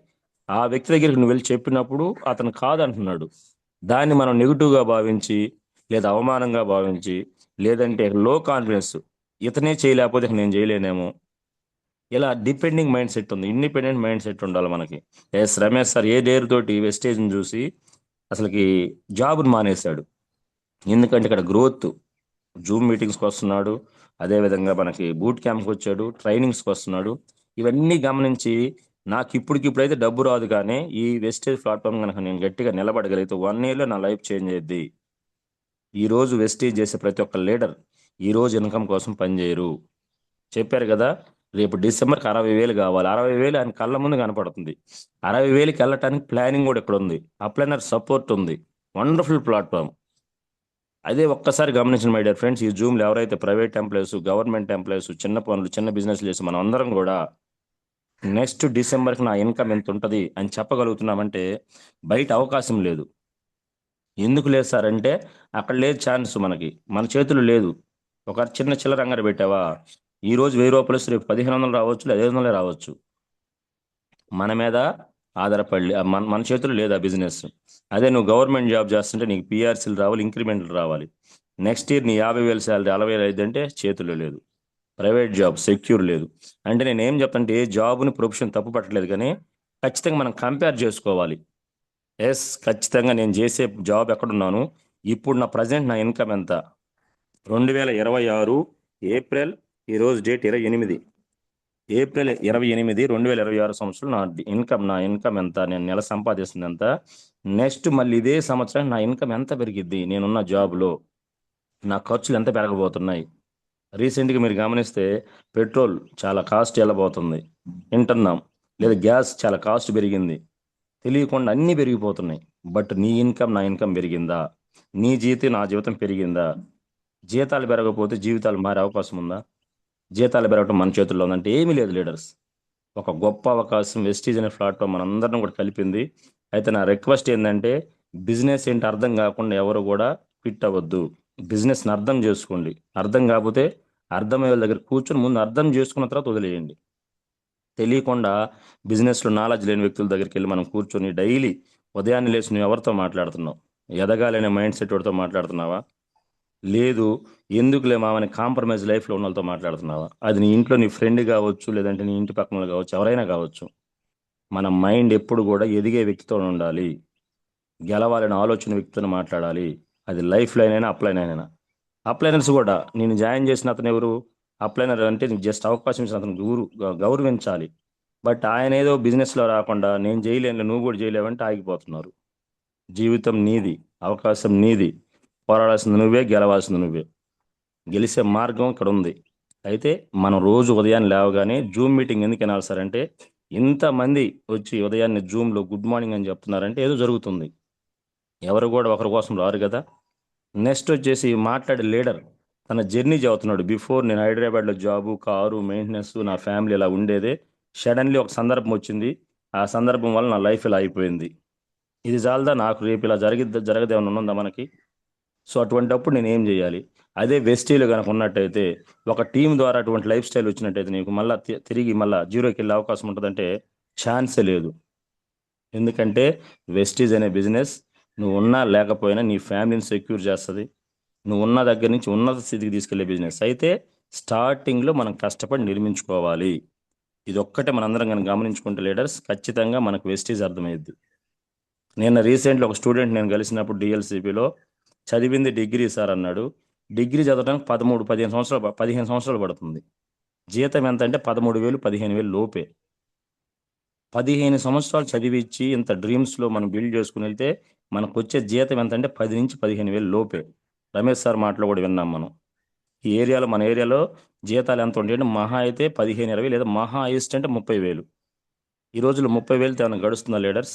ఆ వ్యక్తి దగ్గరికి నువ్వు వెళ్ళి చెప్పినప్పుడు అతను కాదంటున్నాడు. దాన్ని మనం నెగిటివ్గా భావించి లేదా అవమానంగా భావించి లేదంటే లో కాన్ఫిడెన్స్, ఇతనే చేయలేకపోతే ఇక నేను చేయలేనేమో, ఇలా డిపెండింగ్ మైండ్ సెట్ ఉంది. ఇండిపెండెంట్ మైండ్ సెట్ ఉండాలి మనకి. ఎస్ రమేష్ సార్ ఏ డేర్ తోటి వెస్టేజ్ని చూసి అసలుకి జాబ్ని మానేశాడు. ఎందుకంటే ఇక్కడ గ్రోత్, జూమ్ మీటింగ్స్కి వస్తున్నాడు, అదేవిధంగా మనకి బూట్ క్యాంప్కి వచ్చాడు, ట్రైనింగ్స్కి వస్తున్నాడు. ఇవన్నీ గమనించి నాకు ఇప్పటికిప్పుడైతే డబ్బు రాదు కానీ ఈ వెస్టేజ్ ప్లాట్ఫామ్ కనుక నేను గట్టిగా నిలబడగలిగితే 1 yearలో నా లైఫ్ చేంజ్ అయ్యింది. ఈ రోజు వెస్టేజ్ చేసే ప్రతి ఒక్క లీడర్ ఈ రోజు ఇన్కమ్ కోసం పనిచేయరు. చెప్పారు కదా, రేపు డిసెంబర్కి 60,000 కావాలి. 60,000 ఆయన కళ్ళ ముందు కనపడుతుంది. 60,000కి వెళ్ళటానికి ప్లానింగ్ కూడా ఇక్కడ ఉంది, అప్లైనర్ సపోర్ట్ ఉంది. Wonderful platform. అదే ఒక్కసారి గమనించిన మై డియర్ ఫ్రెండ్స్, ఈ జూమ్లో ఎవరైతే ప్రైవేట్ ఎంప్లాయీస్, గవర్నమెంట్ ఎంప్లాయీస్, చిన్న పనులు, చిన్న బిజినెస్ చేసి మనం అందరం కూడా నెక్స్ట్ డిసెంబర్కి నా ఇన్కమ్ ఎంత ఉంటుంది అని చెప్పగలుగుతున్నామంటే బయట అవకాశం లేదు. ఎందుకు లేదు సార్ అంటే అక్కడ లేదు ఛాన్స్, మనకి మన చేతులు లేదు. ఒక చిన్న చిల్లర అంగడి పెట్టావా, ఈ రోజు 1,000 రూపాయలు వస్తే రేపు 1,500 రావచ్చు, లేదా 500 రావచ్చు. మన మీద ఆధారపడి మన మన చేతులు లేదు ఆ బిజినెస్. అదే నువ్వు గవర్నమెంట్ జాబ్ చేస్తుంటే నీకు పిఆర్సీలు రావాలి, ఇంక్రిమెంట్లు రావాలి. నెక్స్ట్ ఇయర్ నీ 50,000 శాలరీ 40,000 అయిందంటే చేతుల్లో లేదు. ప్రైవేట్ జాబ్ సెక్యూర్ లేదు. అంటే నేను ఏం చెప్తానంటే ఏ జాబ్ని ప్రొఫెషన్ తప్పు పట్టలేదు కానీ ఖచ్చితంగా మనం కంపేర్ చేసుకోవాలి. ఎస్ ఖచ్చితంగా నేను చేసే జాబ్ ఎక్కడున్నాను, ఇప్పుడు నా ప్రజెంట్ నా ఇన్కమ్ ఎంత. 2026 ఏప్రిల్, ఈరోజు డేట్ 28, ఏప్రిల్ 28, 2026 సంవత్సరం నా ఇన్కమ్ ఎంత, నేను నెల సంపాదిస్తుంది ఎంత. నెక్స్ట్ మళ్ళీ ఇదే సంవత్సరం నా ఇన్కమ్ ఎంత పెరిగిద్ది, నేనున్న జాబ్లో నా ఖర్చులు ఎంత పెరగబోతున్నాయి. రీసెంట్గా మీరు గమనిస్తే పెట్రోల్ చాలా కాస్ట్ వెళ్ళబోతుంది వింటున్నాం, లేదా గ్యాస్ చాలా కాస్ట్ పెరిగింది. తెలియకుండా అన్నీ పెరిగిపోతున్నాయి. బట్ నీ ఇన్కమ్ నా ఇన్కమ్ పెరిగిందా, నీ జీతం నా జీవితం పెరిగిందా? జీతాలు పెరగకపోతే జీవితాలు మారే అవకాశం ఉందా? జీతాలు పెరగడం మన చేతుల్లో ఉందంటే ఏమీ లేదు లీడర్స్. ఒక గొప్ప అవకాశం వెస్టీజ్ అనే ప్లాట్ఫామ్ మనందరం కూడా కలిపింది. అయితే నా రిక్వెస్ట్ ఏంటంటే బిజినెస్ ఏంటి అర్థం కాకుండా ఎవరు కూడా ఫిట్ అవ్వద్దు. బిజినెస్ని అర్థం చేసుకోండి. అర్థం కాకపోతే అర్థమయ్యే వాళ్ళ దగ్గర కూర్చొని ముందు అర్థం చేసుకున్న తర్వాత వదిలేయండి. తెలియకుండా బిజినెస్లో నాలెడ్జ్ లేని వ్యక్తుల దగ్గరికి వెళ్ళి మనం కూర్చొని డైలీ ఉదయాన్నే లేచి నువ్వు ఎవరితో మాట్లాడుతున్నావు, ఎదగాలనే మైండ్ సెట్ వాడితో మాట్లాడుతున్నావా, లేదు ఎందుకులే మామని కాంప్రమైజ్ లైఫ్లో ఉన్న వాళ్ళతో మాట్లాడుతున్నావా? అది నీ ఇంట్లో నీ ఫ్రెండ్ కావచ్చు, లేదంటే నీ ఇంటి పక్కన వాళ్ళు కావచ్చు, ఎవరైనా కావచ్చు. మన మైండ్ ఎప్పుడు కూడా ఎదిగే వ్యక్తితో ఉండాలి, గెలవాలని ఆలోచన వ్యక్తితో మాట్లాడాలి. అది లైఫ్ లైన్ అయినా అప్లైన్ అయినా. అప్లైనర్స్ కూడా నేను జాయిన్ చేసిన అతను ఎవరు, అప్లైనర్ అంటే నీకు జస్ట్ అవకాశం ఇచ్చిన అతను గౌరవించాలి. బట్ ఆయన ఏదో బిజినెస్లో రాకుండా నేను చేయలేను నువ్వు కూడా చేయలేవంటే ఆగిపోతున్నారు. జీవితం నీది, అవకాశం నీది, పోరాడాల్సింది నువ్వే, గెలవాల్సింది నువ్వే. గెలిచే మార్గం ఇక్కడ ఉంది. అయితే మనం రోజు ఉదయాన్నే లేవగానే జూమ్ మీటింగ్ ఎందుకు వినాలి సార్ అంటే ఇంతమంది వచ్చి ఉదయాన్నే జూమ్లో గుడ్ మార్నింగ్ అని చెప్తున్నారంటే ఏదో జరుగుతుంది. ఎవరు కూడా ఒకరి కోసం రారు కదా. నెక్స్ట్ వచ్చేసి మాట్లాడే లీడర్ తన జర్నీ చదువుతున్నాడు. బిఫోర్ నేను హైదరాబాద్లో జాబు, కారు, మెయింటెనెన్స్, నా ఫ్యామిలీ ఇలా ఉండేదే. సడన్లీ ఒక సందర్భం వచ్చింది, ఆ సందర్భం వల్ల నా లైఫ్ ఇలా అయిపోయింది. ఇది చాలదా, నాకు రేపు ఇలా జరగదేమన్నా ఉందా మనకి? సో అటువంటప్పుడు నేను ఏం చేయాలి? అదే వెస్టీలో కనుక ఉన్నట్టయితే ఒక టీం ద్వారా అటువంటి లైఫ్ స్టైల్ వచ్చినట్టయితే నీకు మళ్ళీ తిరిగి మళ్ళీ జీరోకి వెళ్ళే అవకాశం ఉంటుందంటే ఛాన్సే లేదు. ఎందుకంటే వెస్టీజ్ అనే బిజినెస్ నువ్వు ఉన్నా లేకపోయినా నీ ఫ్యామిలీని సెక్యూర్ చేస్తుంది. నువ్వు ఉన్న దగ్గర నుంచి ఉన్నత స్థితికి తీసుకెళ్లే బిజినెస్. అయితే స్టార్టింగ్లో మనం కష్టపడి నిర్మించుకోవాలి. ఇది ఒక్కటే మనందరం కనుక గమనించుకుంటే లీడర్స్ ఖచ్చితంగా మనకు వెస్టీజ్ అర్థమైద్ది. నిన్న రీసెంట్లీ ఒక స్టూడెంట్ నేను కలిసినప్పుడు డిఎల్సిపిలో చదివింది డిగ్రీ సార్ అన్నాడు. డిగ్రీ చదవడానికి 15 సంవత్సరాలు పడుతుంది. జీతం ఎంత అంటే 13,000 15,000 లోపే. 15 సంవత్సరాలు చదివిచ్చి ఇంత డ్రీమ్స్లో మనం బిల్డ్ చేసుకుని వెళ్తే మనకు వచ్చే జీతం ఎంత అంటే 10 నుంచి 15,000 లోపే. రమేష్ సార్ మాటలో కూడా విన్నాం మనం. ఈ ఏరియాలో మన ఏరియాలో జీతాలు ఎంత ఉంటాయి అంటే మహా అయితే 15-20 లేదా మహా హైయెస్ట్ అంటే 30,000. ఈ రోజుల్లో 30,000తో ఏమైనా గడుస్తుందా లీడర్స్?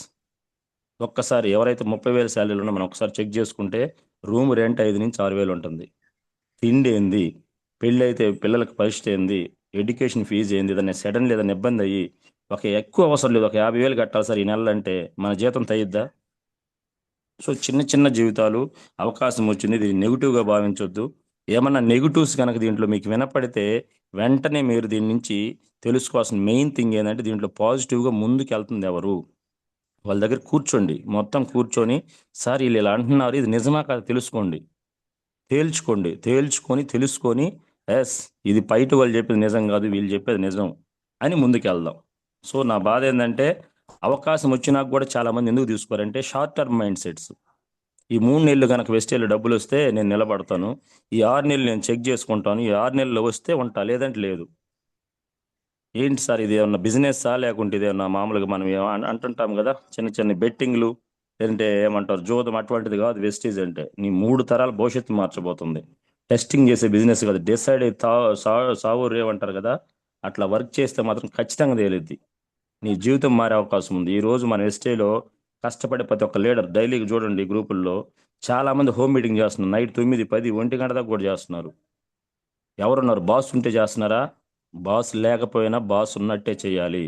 ఒక్కసారి ఎవరైతే 30,000 శాలరీలు ఉన్నా మనం ఒకసారి చెక్ చేసుకుంటే రూమ్ రెంట్ 5 నుంచి 6,000 ఉంటుంది. తిండి ఏంది, పెళ్ళి అయితే పిల్లలకి పరిస్థితి ఏంది, ఎడ్యుకేషన్ ఫీజు ఏంది, ఏదైనా సడన్ ఏదైనా ఇబ్బంది అయ్యి ఒక ఎక్కువ అవసరం లేదు, ఒక 50,000 కట్టాలి సార్ ఈ నెల అంటే మన జీతం తగ్గిద్దా? సో చిన్న చిన్న జీవితాలు, అవకాశం వచ్చింది, దీన్ని నెగిటివ్గా భావించొద్దు. ఏమన్నా నెగిటివ్స్ కనుక దీంట్లో మీకు వినపడితే వెంటనే మీరు దీని నుంచి తెలుసుకోవాల్సిన మెయిన్ థింగ్ ఏంటంటే దీంట్లో పాజిటివ్గా ముందుకు వెళ్తుంది ఎవరు, వాళ్ళ దగ్గర కూర్చోండి, మొత్తం కూర్చొని సార్ వీళ్ళు ఇలా అంటున్నారు, ఇది నిజమా కాదు తెలుసుకోండి, తేల్చుకొని తెలుసుకొని ఎస్ ఇది బయట వాళ్ళు చెప్పేది నిజం కాదు, వీళ్ళు చెప్పేది నిజం అని ముందుకెళ్దాం. సో నా బాధ ఏంటంటే అవకాశం వచ్చినాక కూడా చాలా మంది ఎందుకు తీసుకోరంటే షార్ట్ టర్మ్ మైండ్ సెట్స్. ఈ 3 నెలలు కనుక వెస్టేళ్ళు డబ్బులు వస్తే నేను నిలబడతాను, ఈ 6 నెలలు నేను చెక్ చేసుకుంటాను, ఈ 6 నెలలు వస్తే ఉంటా లేదంటే లేదు. ఏంటి సార్ ఇది ఏమన్నా బిజినెస్సా లేకుంటే ఇది ఏమన్నా మామూలుగా మనం అంటుంటాం కదా చిన్న చిన్న బెట్టింగ్లు, లేదంటే ఏమంటారు జోదం, అటువంటిది కాదు వెస్టీజ్ అంటే. నీ 3 తరాల భవిష్యత్తు మార్చబోతుంది. టెస్టింగ్ చేసే బిజినెస్ కాదు, డిసైడ్ సావు రేవంటారు కదా, అట్లా వర్క్ చేస్తే మాత్రం ఖచ్చితంగా తేలిద్ది, నీ జీవితం మారే అవకాశం ఉంది. ఈ రోజు మన ఎస్టేలో కష్టపడే ప్రతి ఒక్క లీడర్ డైలీ చూడండి గ్రూపుల్లో చాలా మంది హోమ్ మీటింగ్ చేస్తున్నారు, నైట్ 9, 10, 1 గంట దాకా కూడా చేస్తున్నారు. ఎవరున్నారు? బాస్ ఉంటే చేస్తున్నారా? బాస్ లేకపోయినా బాస్ ఉన్నట్టే చేయాలి.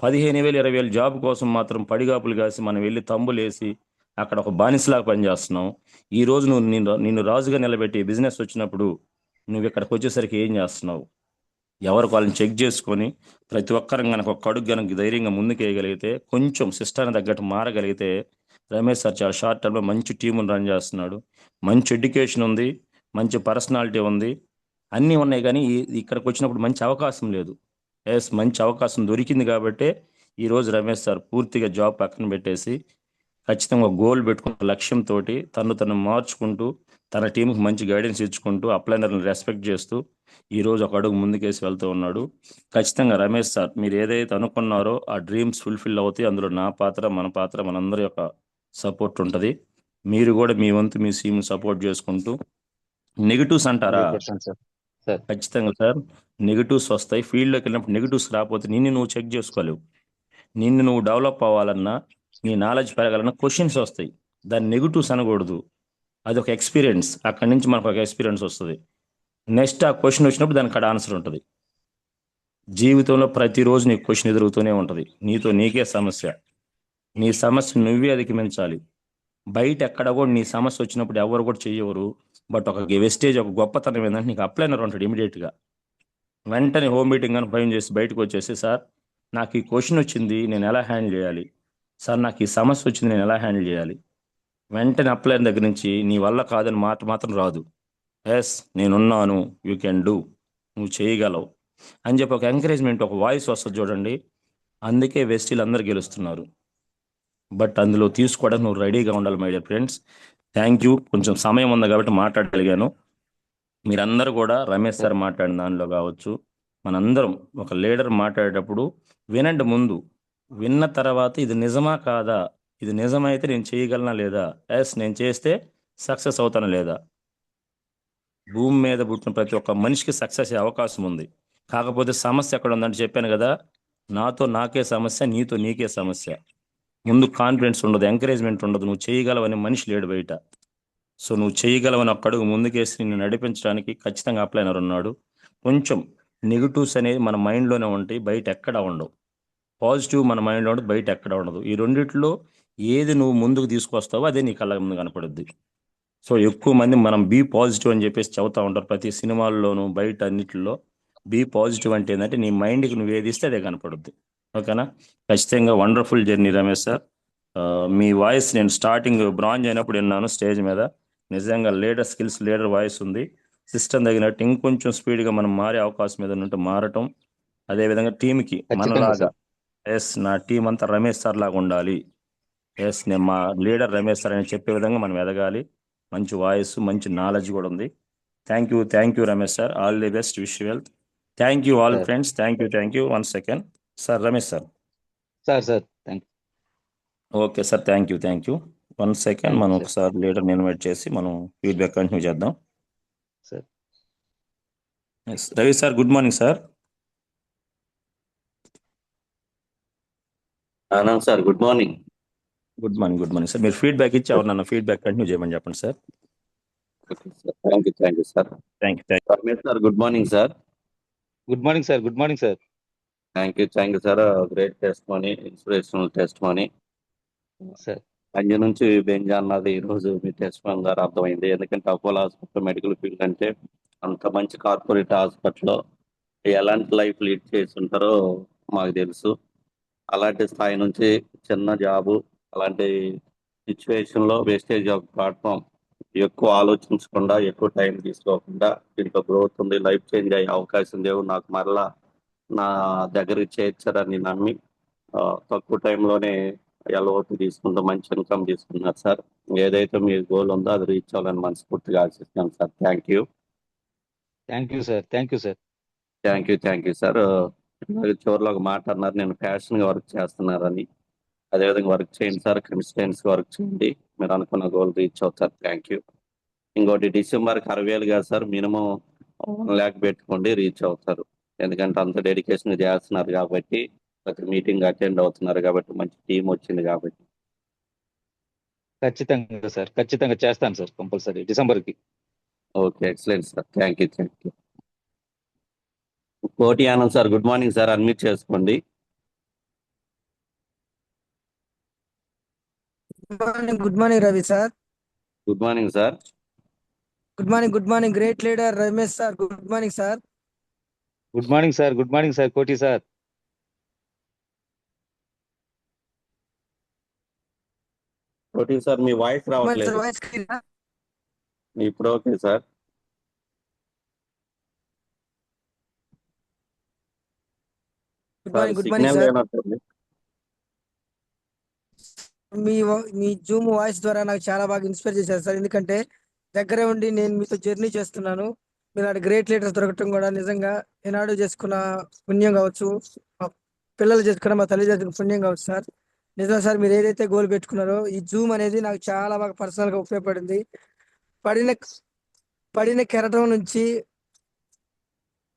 15,000 20,000 జాబ్ కోసం మాత్రం పడిగాపులు కాసి మనం వెళ్ళి తంబులేసి అక్కడ ఒక బానిసలాగా పనిచేస్తున్నాం. ఈ రోజు నువ్వు నిన్ను రాజుగా నిలబెట్టి బిజినెస్ వచ్చినప్పుడు నువ్వు ఇక్కడికి వచ్చేసరికి ఏం చేస్తున్నావు? ఎవరికి వాళ్ళని చెక్ చేసుకొని ప్రతి ఒక్కరం కనుక ఒక అడుగు కనుక ధైర్యంగా ముందుకు వేయగలిగితే, కొంచెం సిస్టాన్ని తగ్గట్టు మారగలిగితే, రమేష్ సార్ చాలా షార్ట్ టర్మ్లో మంచి టీమును రన్ చేస్తున్నాడు, మంచి ఎడ్యుకేషన్ ఉంది, మంచి పర్సనాలిటీ ఉంది, అన్నీ ఉన్నాయి. కానీ ఇక్కడికి వచ్చినప్పుడు మంచి అవకాశం లేదు. ఎస్ మంచి అవకాశం దొరికింది కాబట్టే ఈరోజు రమేష్ సార్ పూర్తిగా జాబ్ పక్కన పెట్టేసి ఖచ్చితంగా ఒక గోల్ పెట్టుకున్న లక్ష్యంతో తను మార్చుకుంటూ తన టీంకి మంచి గైడెన్స్ ఇచ్చుకుంటూ అప్లైనర్లను రెస్పెక్ట్ చేస్తూ ఈరోజు ఒక అడుగు ముందుకేసి వెళ్తూ ఉన్నాడు. ఖచ్చితంగా రమేష్ సార్ మీరు ఏదైతే అనుకున్నారో ఆ డ్రీమ్స్ ఫుల్ఫిల్ అవుతాయి. అందులో నా పాత్ర, మన పాత్ర, మనందరి యొక్క సపోర్ట్ ఉంటుంది. మీరు కూడా మీ వంతు మీ సీమ్ సపోర్ట్ చేసుకుంటూ. నెగిటివ్స్ అంటారా? 100% సార్. సార్ ఖచ్చితంగా సార్, నెగిటివ్స్ వస్తాయి. ఫీల్డ్లోకి వెళ్ళినప్పుడు నెగిటివ్స్ రాకపోతే నిన్ను నువ్వు చెక్ చేసుకోలేవు. నిన్ను నువ్వు డెవలప్ అవ్వాలన్నా, నీ నాలెడ్జ్ పెరగాలన్నా క్వశ్చన్స్ వస్తాయి. దాన్ని నెగిటివ్స్ అనకూడదు, అది ఒక ఎక్స్పీరియన్స్. అక్కడి నుంచి మనకు ఒక ఎక్స్పీరియన్స్ వస్తుంది. నెక్స్ట్ ఆ క్వశ్చన్ వచ్చినప్పుడు దానికి అక్కడ ఆన్సర్ ఉంటుంది. జీవితంలో ప్రతిరోజు నీకు క్వశ్చన్ ఎదురుతూనే ఉంటుంది. నీతో నీకే సమస్య, నీ సమస్య నువ్వే అధిగమించాలి. బయట ఎక్కడ కూడా నీ సమస్య వచ్చినప్పుడు ఎవరు కూడా చెయ్యవరు. బట్ ఒక వెస్టేజ్, ఒక గొప్పతనం ఏంటంటే నీకు అప్లైనర్ ఉంటాడు ఇమీడియట్గా. వెంటనే హోమ్ మీటింగ్ అని భయం చేసి బయటకు వచ్చేసి సార్ నాకు ఈ క్వశ్చన్ వచ్చింది నేను ఎలా హ్యాండిల్ చేయాలి, సార్ నాకు ఈ సమస్య వచ్చింది నేను ఎలా హ్యాండిల్ చేయాలి. వెంటనే అప్లైన్ దగ్గర నుంచి నీ వల్ల కాదని మాట మాత్రం రాదు. ఎస్ నేనున్నాను, యూ కెన్ డూ, నువ్వు చేయగలవు అని చెప్పి ఒక ఎంకరేజ్మెంట్, ఒక వాయిస్ వస్తుంది చూడండి. అందుకే వెస్టీలు అందరు గెలుస్తున్నారు. బట్ అందులో తీసుకోవడానికి నువ్వు రెడీగా ఉండాలి my dear friends. Thank you. కొంచెం సమయం ఉంది కాబట్టి మాట్లాడగలిగాను. మీరందరూ కూడా రమేష్ సార్ మాట్లాడిన దానిలో కావచ్చు, మనందరం ఒక లీడర్ మాట్లాడేటప్పుడు వినండి ముందు. విన్న తర్వాత ఇది నిజమా కాదా, ఇది నిజమైతే నేను చేయగలనా లేదా, ఎస్ నేను చేస్తే సక్సెస్ అవుతానా లేదా. భూమి మీద పుట్టిన ప్రతి ఒక్క మనిషికి సక్సెస్ అయ్యే అవకాశం ఉంది. కాకపోతే సమస్య ఎక్కడ ఉందంటే చెప్పాను కదా, నాతో నాకే సమస్య, నీతో నీకే సమస్య. ముందు కాన్ఫిడెన్స్ ఉండదు, ఎంకరేజ్మెంట్ ఉండదు, నువ్వు చేయగలవని మనిషి లేడు బయట. సో నువ్వు చేయగలవని ఒక్క అడుగు ముందుకేసి నిన్ను నడిపించడానికి ఖచ్చితంగా అప్లైనర్ ఉన్నాడు. కొంచెం నెగిటివ్స్ అనేది మన మైండ్లోనే ఉంటాయి, బయట ఎక్కడ ఉండవు. పాజిటివ్ మన మైండ్లో ఉండదు, బయట ఎక్కడ ఉండదు. ఈ రెండిట్లో ఏది నువ్వు ముందుకు తీసుకొస్తావో అదే నీ కళ్ళ ముందు కనపడుద్ది. సో ఎక్కువ మంది మనం బీ పాజిటివ్ అని చెప్పేసి చెబుతూ ఉంటారు ప్రతి సినిమాల్లోనూ, బయట అన్నిటిలో. బీ పాజిటివ్ అంటే ఏంటంటే నీ మైండ్కి నువ్వు ఏది ఇస్తే అదే కనపడుద్ది. ఓకేనా? ఖచ్చితంగా వండర్ఫుల్ జర్నీ రమేష్ సార్. మీ వాయిస్ నేను స్టార్టింగ్ బ్రాంజ్ అయినప్పుడు విన్నాను స్టేజ్ మీద. నిజంగా లీడర్ స్కిల్స్, లీడర్ వాయిస్ ఉంది. సిస్టమ్ తగినట్టు ఇంకొంచెం స్పీడ్గా మనం మారే అవకాశం ఏదైనా ఉంటే మారటం. అదేవిధంగా టీంకి ఖచ్చితంగా మనలాగా, సార్. ఎస్ నా టీం అంతా రమేష్ సార్ లాగా ఉండాలి, ఎస్ నేను మా లీడర్ రమేష్ సార్ అని చెప్పే విధంగా మనం ఎదగాలి. మంచి వాయిస్, మంచి నాలెడ్జ్ కూడా ఉంది. Thank you Ramesh sir. All the best, wish wealth. Thank you all sir friends. Thank you. 1 second sir, Ramesh sir. Sir thank okay sir, thank you. 1 second, thank you మనం సార్. ఒకసారి లీడర్ని ఇన్వైట్ చేసి మనం feedback continue చేద్దాం. Sir S Ravi sir, good morning sir. Anand sir, good morning. Good morning sir. మీరు feedback ఇచ్చి ఎవరు నన్ను ఫీడ్బ్యాక్ కంటిన్యూ చేయమని చెప్పండి sir. Thank you sir. Ramesh sir, good morning sir. Good morning sir. Good morning sir. Thank you sir. Great testimony, inspirational testimony. Sir అంజ నుంచి బెంజ అన్నది ఈ రోజు మీ టెస్ట్ మనీ ద్వారా అర్థమైంది. ఎందుకంటే అపోలో హాస్పిటల్ మెడికల్ ఫీల్డ్ అంటే అంత మంచి కార్పొరేట్ హాస్పిటల్లో ఎలాంటి లైఫ్ లీడ్ చేసి ఉంటారో మాకు తెలుసు. అలాంటి స్థాయి నుంచి చిన్న జాబు, అలాంటి సిచ్యువేషన్ లో వేస్టేజ్ ఆఫ్ ప్లాట్ఫామ్, ఎక్కువ ఆలోచించకుండా, ఎక్కువ టైం తీసుకోకుండా దీంట్లో గ్రోత్ ఉంది, లైఫ్ చేంజ్ అయ్యే అవకాశం దేవుడు నాకు మరలా నా దగ్గరికి చేర్చారని నమ్మి తక్కువ టైంలోనే ఎల్ఓటి తీసుకుంటూ మంచి ఇన్కమ్ తీసుకున్నారు సార్. ఏదైతే మీ గోల్ ఉందో అది రీచ్ అవ్వాలని మనస్ఫూర్తిగా ఆశిస్తున్నాను sir. Thank you sir. Thank you sir. చివరిలో ఒక మాట అన్నారు, నేను ప్యాషన్ గా వర్క్ చేస్తున్నారని. అదేవిధంగా వర్క్ చేయండి సార్, కన్సిస్టెన్సీ వర్క్ చేయండి, మీరు అనుకున్న గోల్ రీచ్ అవుతారు. Thank you. ఇంకోటి డిసెంబర్కి 60,000 కాదు సార్, మినిమం 1,00,000 పెట్టుకోండి, రీచ్ అవుతారు. ఎందుకంటే అంత డెడికేషన్ చేస్తున్నారు కాబట్టి, ప్రతి మీటింగ్ అటెండ్ అవుతున్నారు కాబట్టి, మంచి టీం వచ్చింది కాబట్టి. ఖచ్చితంగా సార్. ఖచ్చితంగా చేస్తాను సార్, కంపల్సరీ డిసెంబర్కి. Okay, excellent sir. Thank you. Koti Anand sir, good morning sir. Unmute చేసుకోండి. Good morning Ravi sir. Good morning sir. Good morning great leader Ramesh sir. Good morning sir. Good morning sir. Good morning sir. Koti sir. Koti sir, మీ voice రావట్లేదు. ఇప్పుడు okay sir. Good morning sir. మీ zoom voice ద్వారా నాకు చాలా బాగా inspire చేశారు sir. ఎందుకంటే దగ్గరే ఉండి నేను మీతో జర్నీ చేస్తున్నాను. మీరు గ్రేట్ లీడర్స్ దొరకటం కూడా నిజంగా ఏనాడు చేసుకున్న పుణ్యం కావచ్చు, మా పిల్లలు చేసుకున్న మా తల్లి చేసుకున్న పుణ్యం కావచ్చు సార్. నిజం సార్, మీరు ఏదైతే గోల్ పెట్టుకున్నారో ఈ జూమ్ అనేది నాకు చాలా బాగా పర్సనల్ గా ఉపయోగపడింది. పడిన పడిన కెరటం నుంచి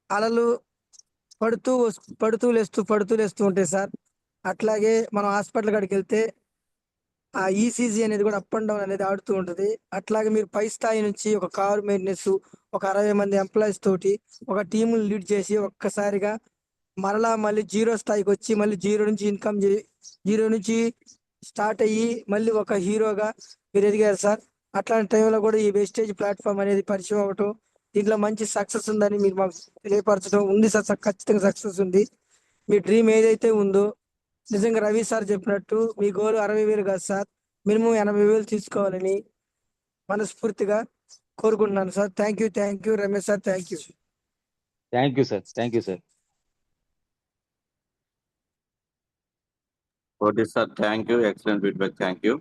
అలలు పడుతూ లేస్తూ ఉంటాయి సార్. అట్లాగే మనం హాస్పిటల్ కాడికి వెళ్తే ఆ ఈసీజీ అనేది కూడా అప్ అండ్ డౌన్ అనేది ఆడుతూ ఉంటుంది. అట్లాగే మీరు పై స్థాయి నుంచి ఒక కారు మెయింటెనెన్స్, ఒక 60 మంది ఎంప్లాయీస్ తోటి ఒక టీముని లీడ్ చేసి ఒక్కసారిగా మళ్ళీ జీరో స్థాయికి వచ్చి మళ్ళీ జీరో నుంచి స్టార్ట్ అయ్యి మళ్ళీ ఒక హీరోగా మీరు ఎదిగారు సార్. అట్లాంటి టైంలో కూడా ఈ వేస్టేజ్ ప్లాట్ఫామ్ అనేది పరిచయం అవ్వటం, దీంట్లో మంచి సక్సెస్ ఉందని మీరు మాకు తెలియపరచడం ఉంది సార్. ఖచ్చితంగా సక్సెస్ ఉంది. మీ డ్రీమ్ ఏదైతే ఉందో నిజంగా రవి సార్ చెప్పినట్టు మీ గోల్ 60,000 కాదు సార్, మినిమం 80,000 తీసుకోవాలని మనస్ఫూర్తిగా కోరుకుంటున్నాను sir. Thank you Ramesh sir. Thank you sir. Koti sir, thank you. Excellent feedback. Thank you.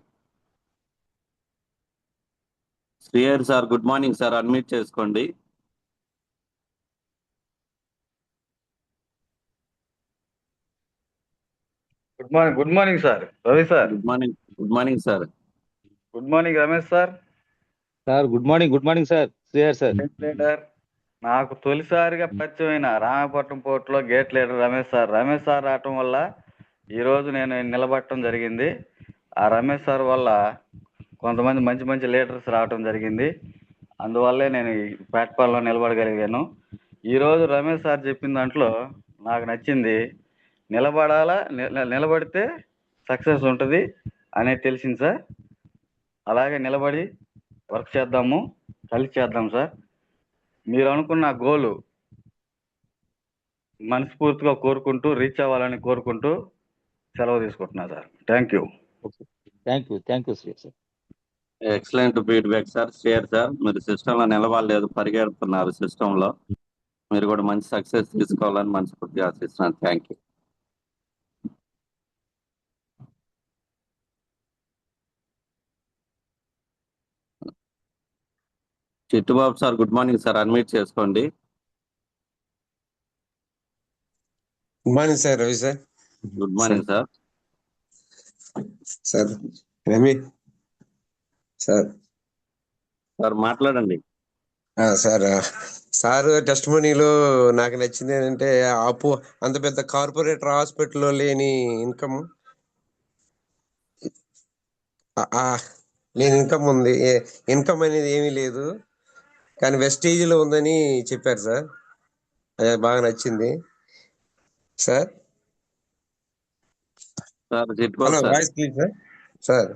Srihari sir, good morning sir. Unmute చేసుకోండి. Good morning sir. Ravi sir. Good morning sir. Good morning Ramesh sir. Good morning sir. Srihar sir. Leader నాకు తొలిసారిగా పరిచయమైన రామాయపట్నం పోర్టులో great leader Ramesh sir. Ramesh sir రావటం వల్ల ఈరోజు నేను నిలబడటం జరిగింది. ఆ రమేష్ సార్ వల్ల కొంతమంది మంచి మంచి లీడర్స్ రావటం జరిగింది. అందువల్లే నేను ఈ ప్లాట్ఫామ్లో నిలబడగలిగాను. ఈరోజు రమేష్ సార్ చెప్పిన దాంట్లో నాకు నచ్చింది, నిలబడితే సక్సెస్ ఉంటుంది అనేది తెలిసింది సార్. అలాగే నిలబడి వర్క్ చేద్దాము, కలిసి చేద్దాం సార్. మీరు అనుకున్న గోలు మనస్ఫూర్తిగా కోరుకుంటూ రీచ్ అవ్వాలని కోరుకుంటూ సెలవు తీసుకుంటున్నా sir. Thank you. Thank you Srihar sir. Excellent feedback sir. Share sir. మీరు సిస్టంలో నిలబడలేదు, పరిగెడుతున్నారు సిస్టంలో. మీరు కూడా మంచి సక్సెస్ తీసుకోవాలని మనస్ఫూర్తిగా ఆశిస్తున్నాను. Thank you. Chittubabu sir, good morning sir. Unmute చేసుకోండి. Good morning sir. Ravi sir. Good morning sir. Sir Rami sir. Sir మాట్లాడండి. సార్ సార్ టెస్ట్ మనీలో నాకు నచ్చింది ఏంటంటే అంత పెద్ద కార్పొరేటర్ హాస్పిటల్లో లేని ఇన్కమ్ ఉంది. ఇన్కమ్ అనేది ఏమీ లేదు, కానీ వెస్టేజ్ లో ఉందని చెప్పారు సార్. అది బాగా నచ్చింది sir. Sir Chittubabu hello, sir. Voice please sir. Sir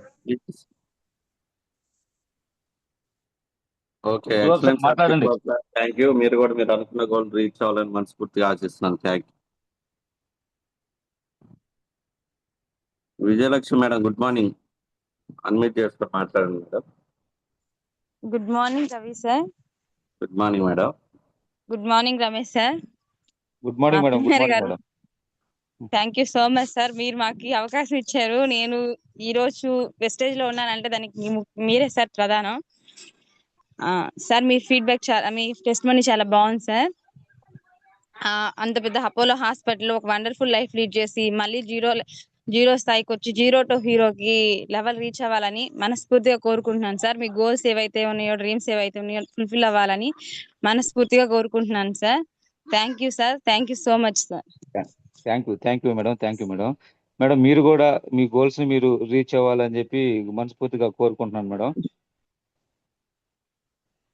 okay, Chittubabu sir excellent sir. మాట్లాడండి. Chittubabu sir, thank you. మీరు కూడా మీరు అనుకున్న గోల్ రీచ్ అవ్వాలని మనస్ఫూర్తిగా ఆశిస్తున్నాను. Thank you. Vijayalakshmi madam, good morning. Unmute చేసుకొని మాట్లాడండి madam. Good morning Ravi sir. Good morning madam. Good morning Ramesh sir. Good morning madam. Good Abhinay morning గారు, madam. Thank you so much sir. మీరు మాకు ఈ అవకాశం ఇచ్చారు. నేను ఈ రోజు వెస్టేజ్ లో ఉన్నానంటే దానికి మీరే సార్ ప్రధానం. సార్ మీ ఫీడ్బ్యాక్ మీ టెస్ట్ మనీ చాలా బాగుంది సార్. అంత పెద్ద అపోలో హాస్పిటల్ ఒక వండర్ఫుల్ లైఫ్ లీడ్ చేసి మళ్ళీ జీరో స్థాయికి వచ్చి జీరో టు హీరోకి లెవెల్ రీచ్ అవ్వాలని మనస్ఫూర్తిగా కోరుకుంటున్నాను సార్. మీ గోల్స్ ఏవైతే ఉన్నాయో, డ్రీమ్స్ ఏవైతే ఉన్నాయో ఫుల్ఫిల్ అవ్వాలని మనస్ఫూర్తిగా కోరుకుంటున్నాను sir. Thank you sir. Thank you so much sir. Thank you madam. Thank you madam. Madam మీరు కూడా మీ గోల్స్ ని మీరు రీచ్ అవ్వాలని చెప్పి మనస్ఫూర్తిగా కోరుకుంటున్నాను మేడం.